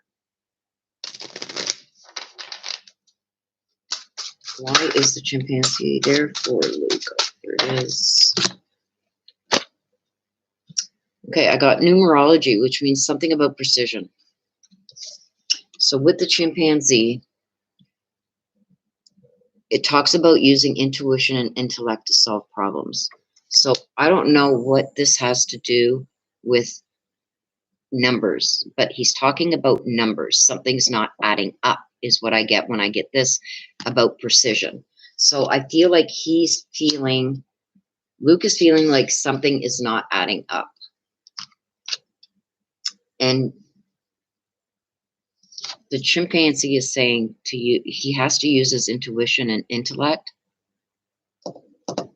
Why is the chimpanzee there for Luke? Here it is. Okay, I got numerology, which means something about precision. So with the chimpanzee, it talks about using intuition and intellect to solve problems. So I don't know what this has to do with numbers, but he's talking about numbers. Something's not adding up is what I get when I get this about precision. So I feel like Luke is feeling like something is not adding up. And the chimpanzee is saying to you, he has to use his intuition and intellect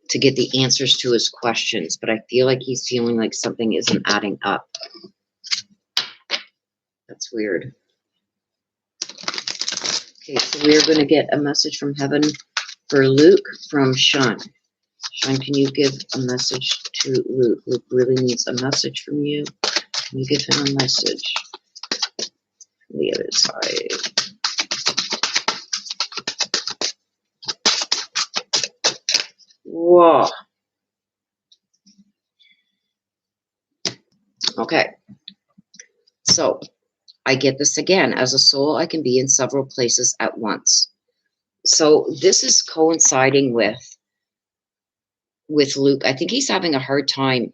to get the answers to his questions. But I feel like he's feeling like something isn't adding up. That's weird. Okay, so we're going to get a message from heaven for Luke from Sean. Sean, can you give a message to Luke? Luke really needs a message from you. Can you give him a message from the other side? Whoa. Okay. So I get this again. As a soul, I can be in several places at once. So this is coinciding with Luke. I think he's having a hard time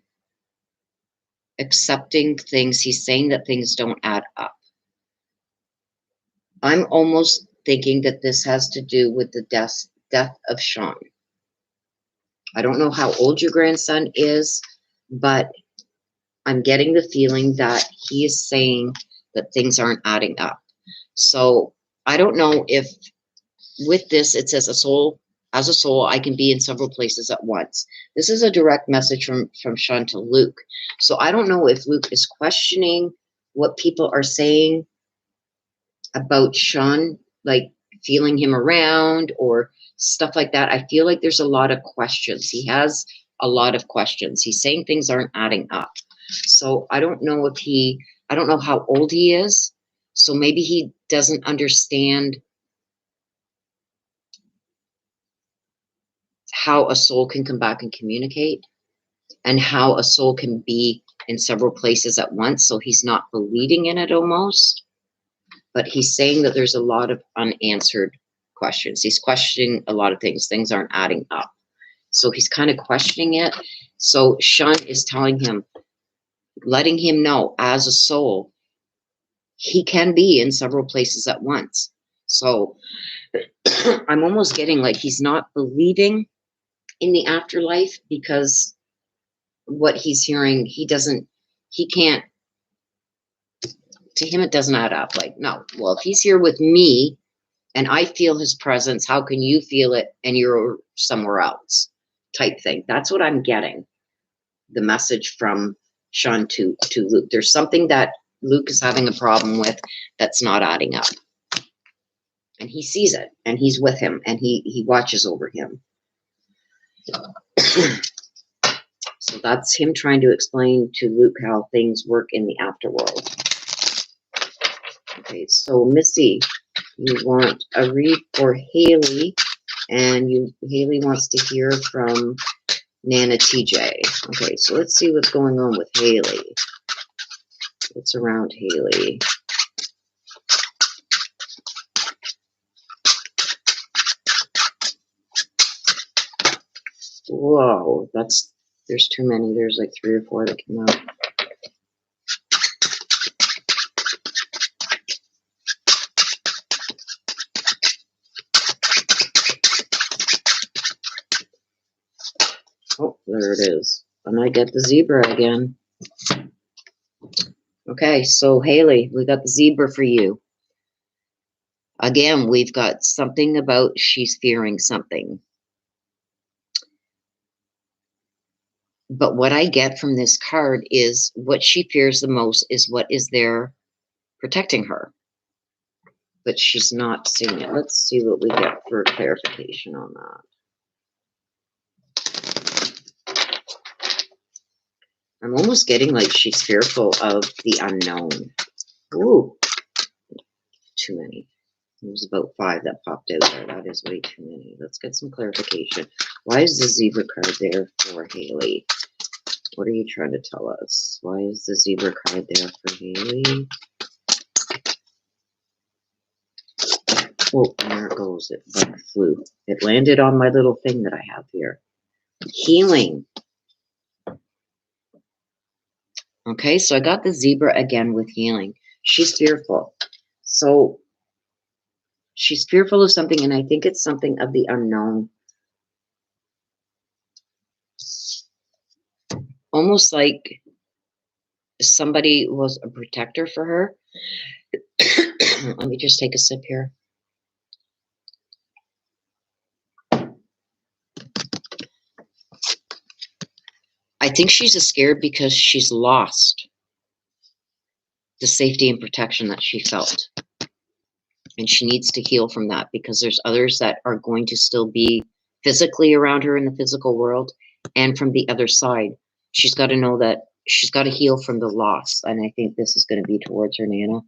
accepting things. He's saying that things don't add up. I'm almost thinking that this has to do with the death of Sean. I don't know how old your grandson is, but I'm getting the feeling that he is saying that things aren't adding up. So I don't know if with this, it says as a soul, I can be in several places at once. This is a direct message from Sean to Luke. So I don't know if Luke is questioning what people are saying about Sean, like feeling him around or stuff like that. I feel like there's a lot of questions. He has a lot of questions. He's saying things aren't adding up. So I don't know I don't know how old he is. So maybe he doesn't understand how a soul can come back and communicate and how a soul can be in several places at once. So he's not believing in it almost, but he's saying that there's a lot of unanswered questions. He's questioning a lot of things. Things aren't adding up. So he's kind of questioning it. So Sean is telling him, letting him know as a soul, he can be in several places at once. So I'm almost getting like he's not believing in the afterlife because what he's hearing, he can't, to him it doesn't add up. Like, no, well, if he's here with me and I feel his presence, how can you feel it and you're somewhere else type thing? That's what I'm getting, the message from Sean to Luke. There's something that Luke is having a problem with that's not adding up. And he sees it and he's with him and he watches over him. So that's him trying to explain to Luke how things work in the afterworld. Okay, so Missy, you want a read for Haley, and Haley wants to hear from Nana TJ. Okay, so let's see what's going on with Haley. What's around Haley? Whoa, there's too many. There's like 3 or 4 that came out. There it is. And I get the zebra again. Okay, so Haley, we got the zebra for you. Again, we've got something about she's fearing something. But what I get from this card is what she fears the most is what is there protecting her. But she's not seeing it. Let's see what we get for clarification on that. I'm almost getting like she's fearful of the unknown. Ooh, too many. There's about 5 that popped out there. That is way too many. Let's get some clarification. Why is the zebra card there for Haley? What are you trying to tell us? Why is the zebra card there for Haley? Oh, and there it goes. It like flew. It landed on my little thing that I have here. Healing. Okay, so I got the zebra again with healing. She's fearful. So she's fearful of something, and I think it's something of the unknown. Almost like somebody was a protector for her. Let me just take a sip here. I think she's scared because she's lost the safety and protection that she felt. And she needs to heal from that because there's others that are going to still be physically around her in the physical world. And from the other side, she's got to know that she's got to heal from the loss. And I think this is going to be towards her Nana.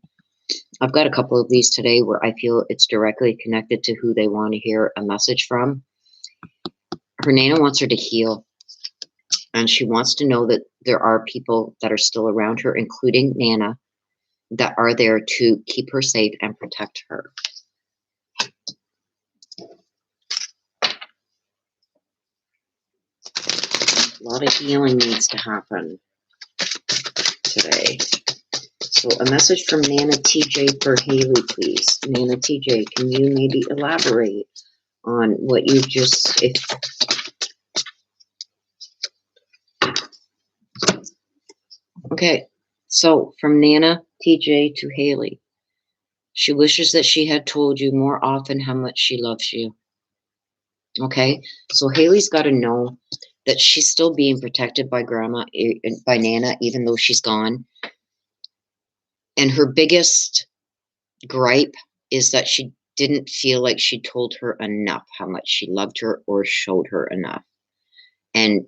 I've got a couple of these today where I feel it's directly connected to who they want to hear a message from. Her Nana wants her to heal. And she wants to know that there are people that are still around her, including Nana, that are there to keep her safe and protect her. A lot of healing needs to happen today. So a message from Nana TJ for Haley, please. Nana TJ, can you maybe elaborate on what you just... Okay, so from Nana TJ to Haley. She wishes that she had told you more often how much she loves you. Okay, so Haley's got to know that she's still being protected by Grandma, by Nana, even though she's gone. And her biggest gripe is that she didn't feel like she told her enough how much she loved her or showed her enough. And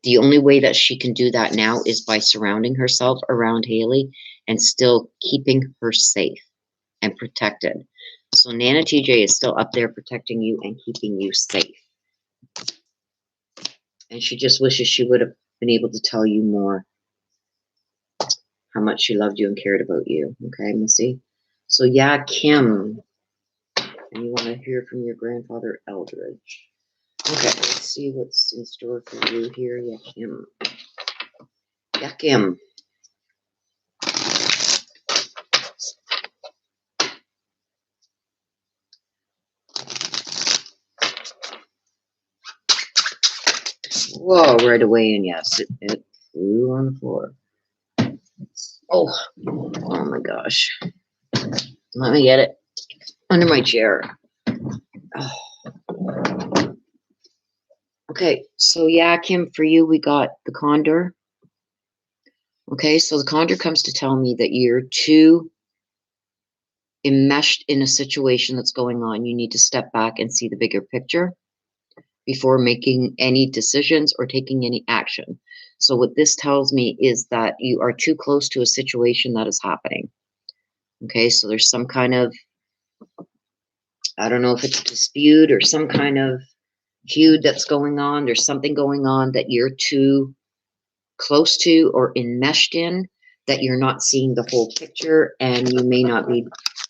the only way that she can do that now is by surrounding herself around Haley and still keeping her safe and protected. So Nana TJ is still up there protecting you and keeping you safe. And she just wishes she would have been able to tell you more how much she loved you and cared about you. Okay, Missy? So yeah, Kim. And you want to hear from your grandfather, Eldridge. Okay, let's see what's in store for you here. Yeah, Kim. Yeah, Kim. Whoa, right away, and yes, it flew on the floor. Oh my gosh. Let me get it under my chair. Oh. Okay, so yeah, Kim, for you, we got the Condor. Okay, so the Condor comes to tell me that you're too enmeshed in a situation that's going on. You need to step back and see the bigger picture before making any decisions or taking any action. So what this tells me is that you are too close to a situation that is happening. Okay, so there's some kind of, I don't know if it's a dispute or some kind of feud that's going on. There's something going on that you're too close to or enmeshed in, that you're not seeing the whole picture, and you may not be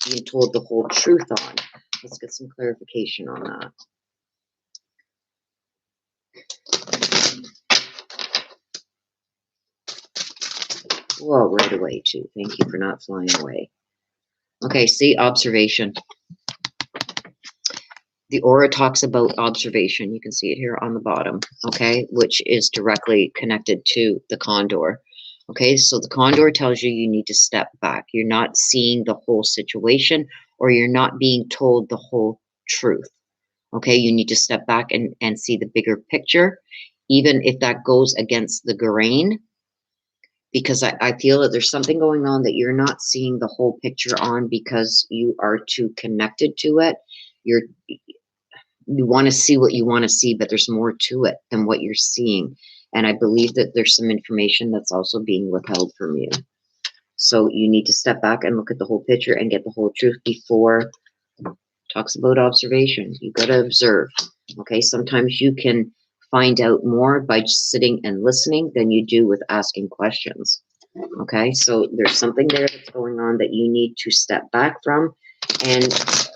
being told the whole truth on. Let's get some clarification on that. Whoa, right away too. Thank you for not flying away. Okay, see, observation. The aura talks about observation. You can see it here on the bottom, okay, which is directly connected to the condor. Okay, so the condor tells you you need to step back. You're not seeing the whole situation, or you're not being told the whole truth. Okay, you need to step back and see the bigger picture, even if that goes against the grain, because I feel that there's something going on that you're not seeing the whole picture on because you are too connected to it. You want to see what you want to see, but there's more to it than what you're seeing. And I believe that there's some information that's also being withheld from you. So you need to step back and look at the whole picture and get the whole truth before. Talks about observation. You got to observe. Okay, sometimes you can find out more by just sitting and listening than you do with asking questions. Okay, so there's something there that's going on that you need to step back from and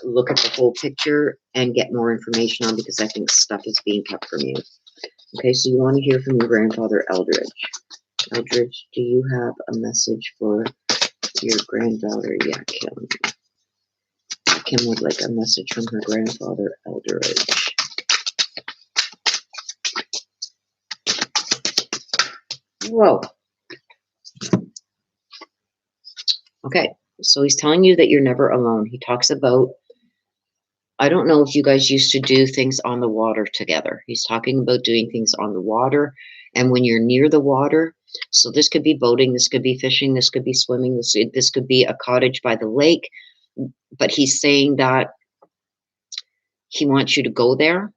look at the whole picture and get more information on, because I think stuff is being kept from you. Okay, so you want to hear from your grandfather, Eldridge. Eldridge, do you have a message for your granddaughter? Yeah, Kim. Kim would like a message from her grandfather, Eldridge. Whoa. Okay, so he's telling you that you're never alone. He talks about, I don't know if you guys used to do things on the water together. He's talking about doing things on the water, and when you're near the water, so this could be boating, this could be fishing, this could be swimming, this could be a cottage by the lake, but he's saying that he wants you to go there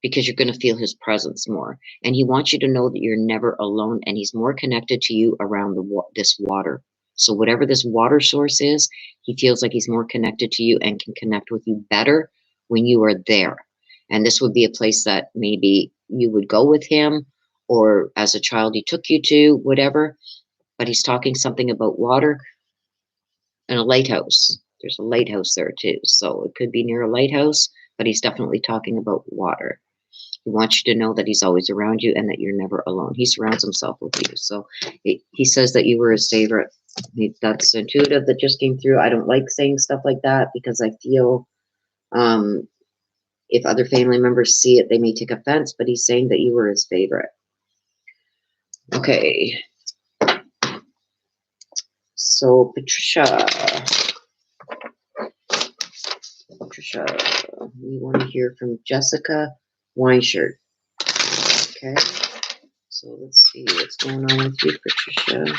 because you're going to feel his presence more, and he wants you to know that you're never alone, and he's more connected to you around this water. So whatever this water source is, he feels like he's more connected to you and can connect with you better when you are there. And this would be a place that maybe you would go with him, or as a child he took you to, whatever. But he's talking something about water and a lighthouse. There's a lighthouse there too. So it could be near a lighthouse, but he's definitely talking about water. He wants you to know that he's always around you and that you're never alone. He surrounds himself with you. So he says that you were his favorite. That's intuitive that just came through. I don't like saying stuff like that because I feel if other family members see it, they may take offense, but he's saying that you were his favorite. Okay. So Patricia, we want to hear from Jessica Weinshirt. Okay. So let's see what's going on with you, Patricia.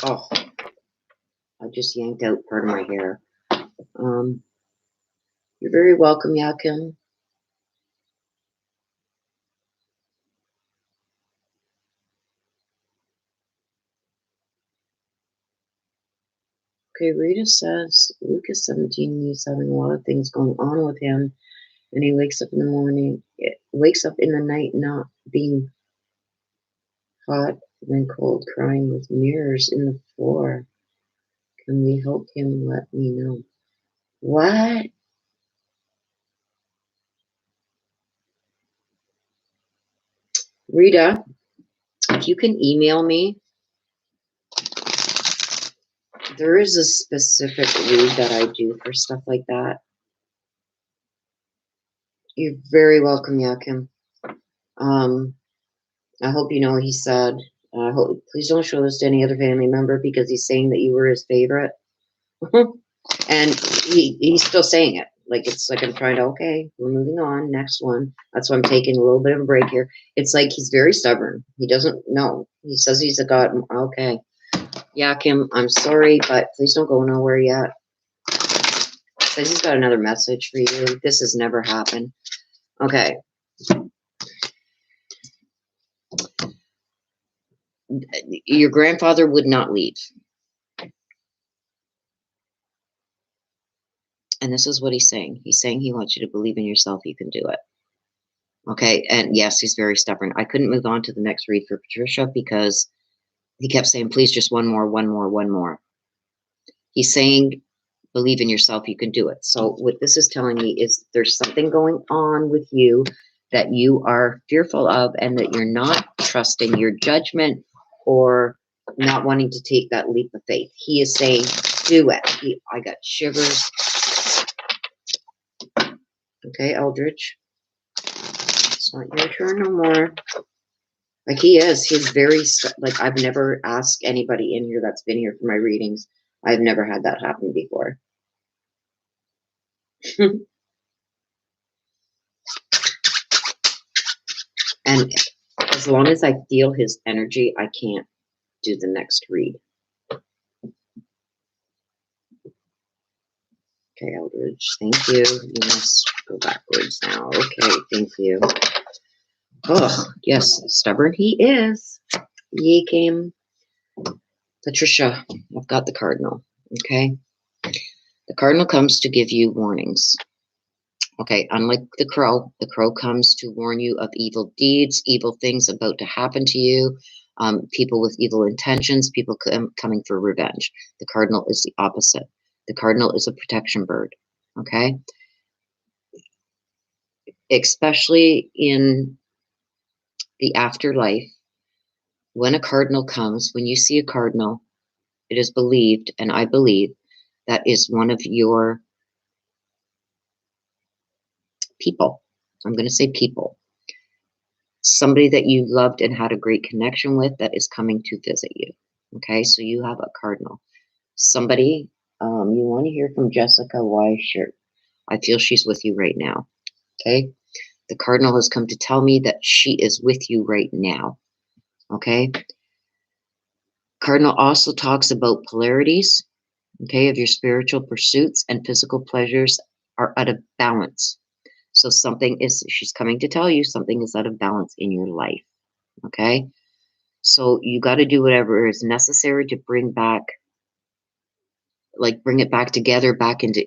Oh, I just yanked out part of my hair. You're very welcome, Yakim. Okay, Rita says Luke is 17. He's having a lot of things going on with him, and he wakes up in the morning, wakes up in the night not being hot, then cold, crying with mirrors in the floor. Can we help him? Let me know. What? Rita, if you can email me, there is a specific read that I do for stuff like that. You're very welcome, Yakim. I hope you know what he said. Please don't show this to any other family member because he's saying that you were his favorite. And he's still saying it. Like, it's like I'm trying to, okay, we're moving on. Next one. That's why I'm taking a little bit of a break here. It's like he's very stubborn. He doesn't know. He says he's a god. Okay. Yeah, Kim, I'm sorry, but please don't go nowhere yet. Says he's got another message for you. This has never happened. Okay. Your grandfather would not leave. And this is what he's saying. He's saying he wants you to believe in yourself. You can do it. Okay, and yes, he's very stubborn. I couldn't move on to the next read for Patricia because he kept saying, please, just one more, one more, one more. He's saying, believe in yourself, you can do it. So what this is telling me is there's something going on with you that you are fearful of and that you're not trusting your judgment or not wanting to take that leap of faith. He is saying, do it. I got shivers. Okay, Eldridge. It's not your turn no more. Like he's very, like I've never asked anybody in here that's been here for my readings. I've never had that happen before. And as long as I feel his energy, I can't do the next read. Okay, Eldridge, thank you. You must go backwards now. Okay, thank you. Oh, yes, stubborn he is. Ye came. Patricia, I've got the cardinal, okay? The cardinal comes to give you warnings. Okay, unlike the crow comes to warn you of evil deeds, evil things about to happen to you, people with evil intentions, people coming for revenge. The cardinal is the opposite. The cardinal is a protection bird, okay? Especially in the afterlife, when a cardinal comes, when you see a cardinal, it is believed, and I believe, that is one of your people. I'm going to say people. Somebody that you loved and had a great connection with that is coming to visit you. Okay, so you have a cardinal. Somebody, you want to hear from Jessica? Why? Sure. I feel she's with you right now. Okay, the cardinal has come to tell me that she is with you right now. Okay, cardinal also talks about polarities. Okay, of your spiritual pursuits and physical pleasures are out of balance. So she's coming to tell you something is out of balance in your life. Okay, so you got to do whatever is necessary to bring it back together, back into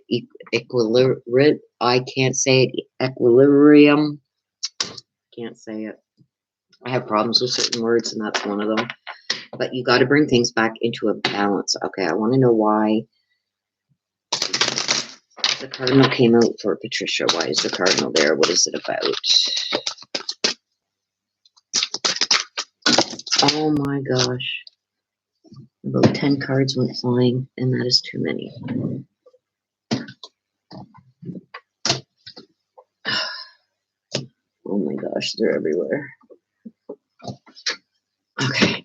equilibrium. I can't say it. Equilibrium. Can't say it. I have problems with certain words, and that's one of them. But you got to bring things back into a balance. Okay, I want to know why the cardinal came out for Patricia. Why is the cardinal there? What is it about? Oh my gosh. About 10 cards went flying, and that is too many. Oh my gosh, they're everywhere. Okay.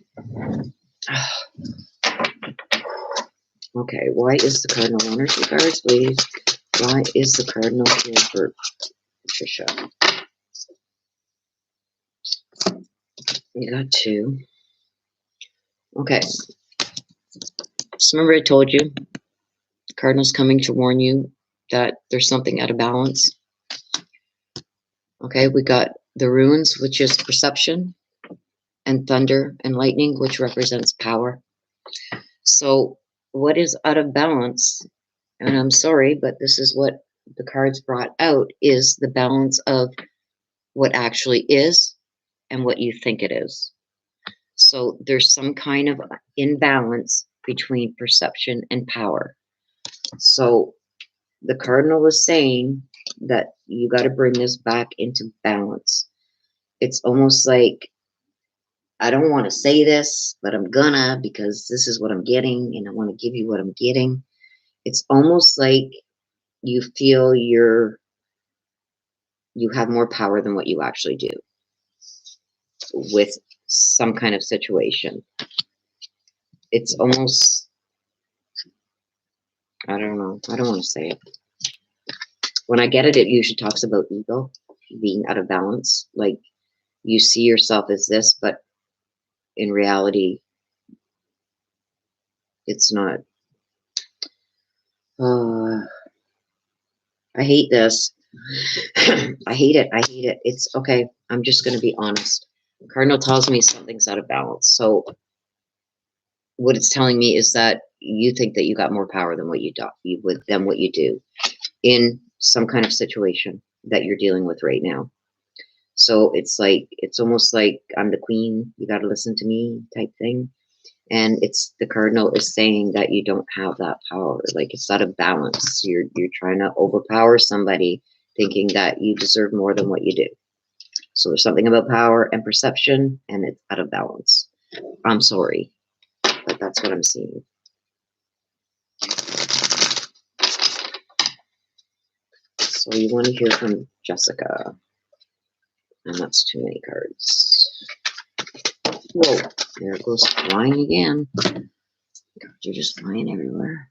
Okay, why is the cardinal on her two cards, please? Why is the cardinal here for Patricia? You got two. Okay. So remember I told you, the cardinal's coming to warn you that there's something out of balance. Okay, we got the runes, which is perception, and thunder and lightning, which represents power. So what is out of balance, and I'm sorry, but this is what the cards brought out, is the balance of what actually is and what you think it is. So there's some kind of imbalance between perception and power. So the cardinal is saying that you got to bring this back into balance. It's almost like, I don't want to say this, but I'm gonna, because this is what I'm getting and I want to give you what I'm getting. It's almost like you feel you have more power than what you actually do with some kind of situation. It's almost, I don't know. I don't want to say it. When I get it, it usually talks about ego being out of balance. Like you see yourself as this, but in reality, it's not. I hate this. I hate it. I hate it. It's okay. I'm just going to be honest. Cardinal tells me something's out of balance. So what it's telling me is that you think that you got more power than what you do in some kind of situation that you're dealing with right now. So it's like, it's almost like I'm the queen, you got to listen to me type thing. And it's, the cardinal is saying that you don't have that power. Like, it's out of balance. You're trying to overpower somebody, thinking that you deserve more than what you do. So there's something about power and perception, and it's out of balance. I'm sorry, but that's what I'm seeing. So you want to hear from Jessica. And that's too many cards. Whoa, there it goes flying again. God, you're just flying everywhere.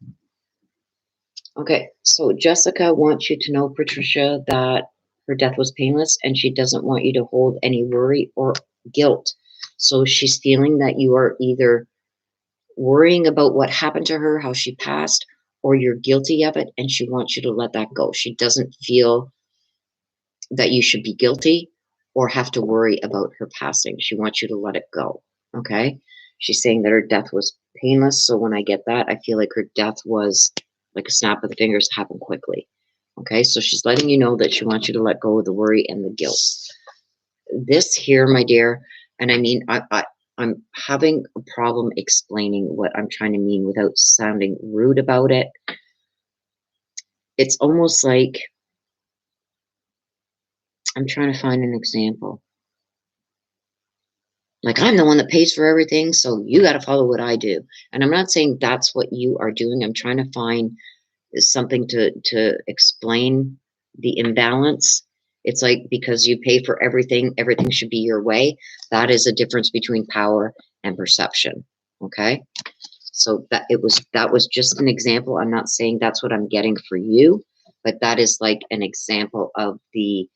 Okay, so Jessica wants you to know, Patricia, that her death was painless and she doesn't want you to hold any worry or guilt. So she's feeling that you are either worrying about what happened to her, how she passed, or you're guilty of it, and she wants you to let that go. She doesn't feel that you should be guilty or have to worry about her passing. She wants you to let it go. Okay? She's saying that her death was painless. So when I get that, I feel like her death was like a snap of the fingers, happened quickly. Okay? So she's letting you know that she wants you to let go of the worry and the guilt. This here, my dear, and I mean, I'm having a problem explaining what I'm trying to mean without sounding rude about it. It's almost like, I'm trying to find an example. Like, I'm the one that pays for everything, so you got to follow what I do. And I'm not saying that's what you are doing. I'm trying to find something to explain the imbalance. It's like, because you pay for everything, everything should be your way. That is a difference between power and perception. Okay? So that was just an example. I'm not saying that's what I'm getting for you, but that is like an example of the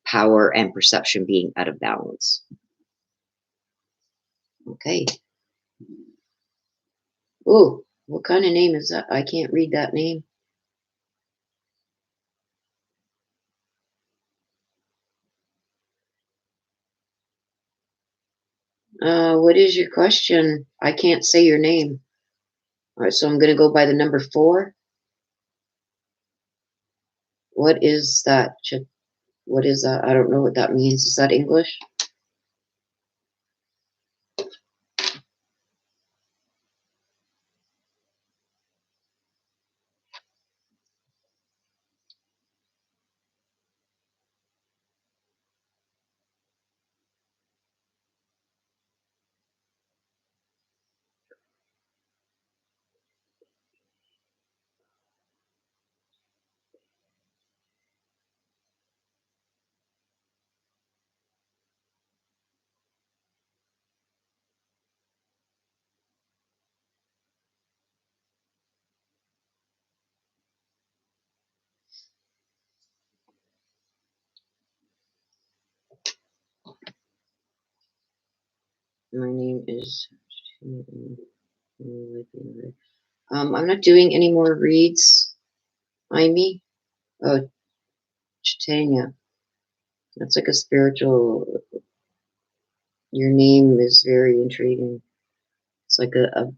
power and perception being out of balance. Okay. Oh, what kind of name is that? I can't read that name. What is your question? I can't say your name. All right, so I'm going to go by the number 4. What is that? What is that? I don't know what that means. Is that English? My name is... I'm not doing any more reads. Amy? Oh, Chitania. That's like a spiritual... Your name is very intriguing. It's like a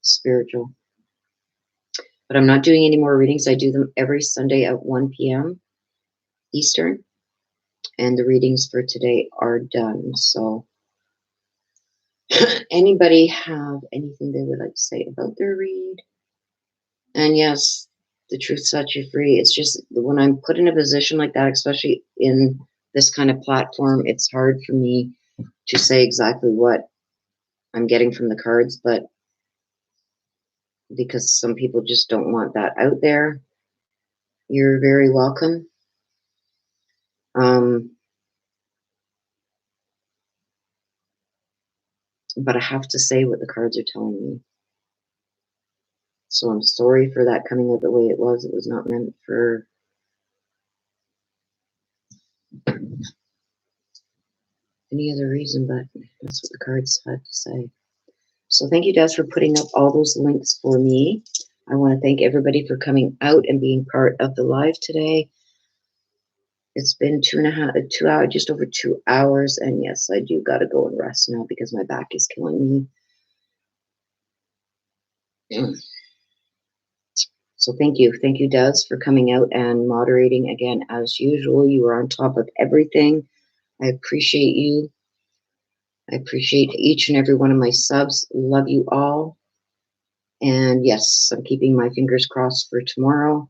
spiritual. But I'm not doing any more readings. I do them every Sunday at 1 p.m. Eastern. And the readings for today are done. So anybody have anything they would like to say about their read? And yes, the truth sets you free. It's just when I'm put in a position like that, especially in this kind of platform, it's hard for me to say exactly what I'm getting from the cards, but because some people just don't want that out there, you're very welcome. But I have to say what the cards are telling me. So I'm sorry for that coming out the way it was. It was not meant for any other reason, but that's what the cards had to say. So thank you, Des, for putting up all those links for me. I want to thank everybody for coming out and being part of the live today. It's been 2 hours, just over 2 hours. And yes, I do got to go and rest now because my back is killing me. So thank you. Thank you, Des, for coming out and moderating again. As usual, you were on top of everything. I appreciate you. I appreciate each and every one of my subs. Love you all. And yes, I'm keeping my fingers crossed for tomorrow.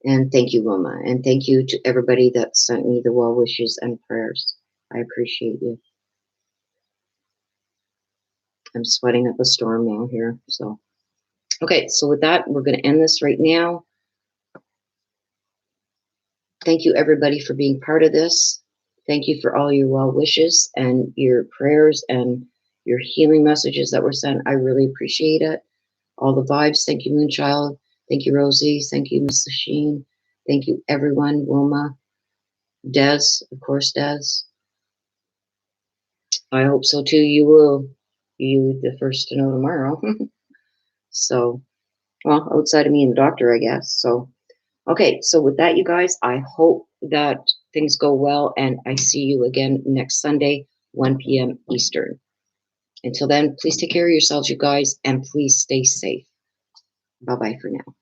And thank you, Wilma. And thank you to everybody that sent me the well wishes and prayers. I appreciate you. I'm sweating up a storm now here. So, okay, so with that, we're going to end this right now. Thank you, everybody, for being part of this. Thank you for all your well wishes and your prayers and your healing messages that were sent. I really appreciate it. All the vibes. Thank you, Moonchild. Thank you, Rosie. Thank you, Miss Sheen. Thank you, everyone. Wilma, Des, of course, Des. I hope so too. You will. You the first to know tomorrow. So, well, outside of me and the doctor, I guess. So, okay. So with that, you guys, I hope that things go well, and I see you again next Sunday, 1 p.m. Eastern. Until then, please take care of yourselves, you guys, and please stay safe. Bye-bye for now.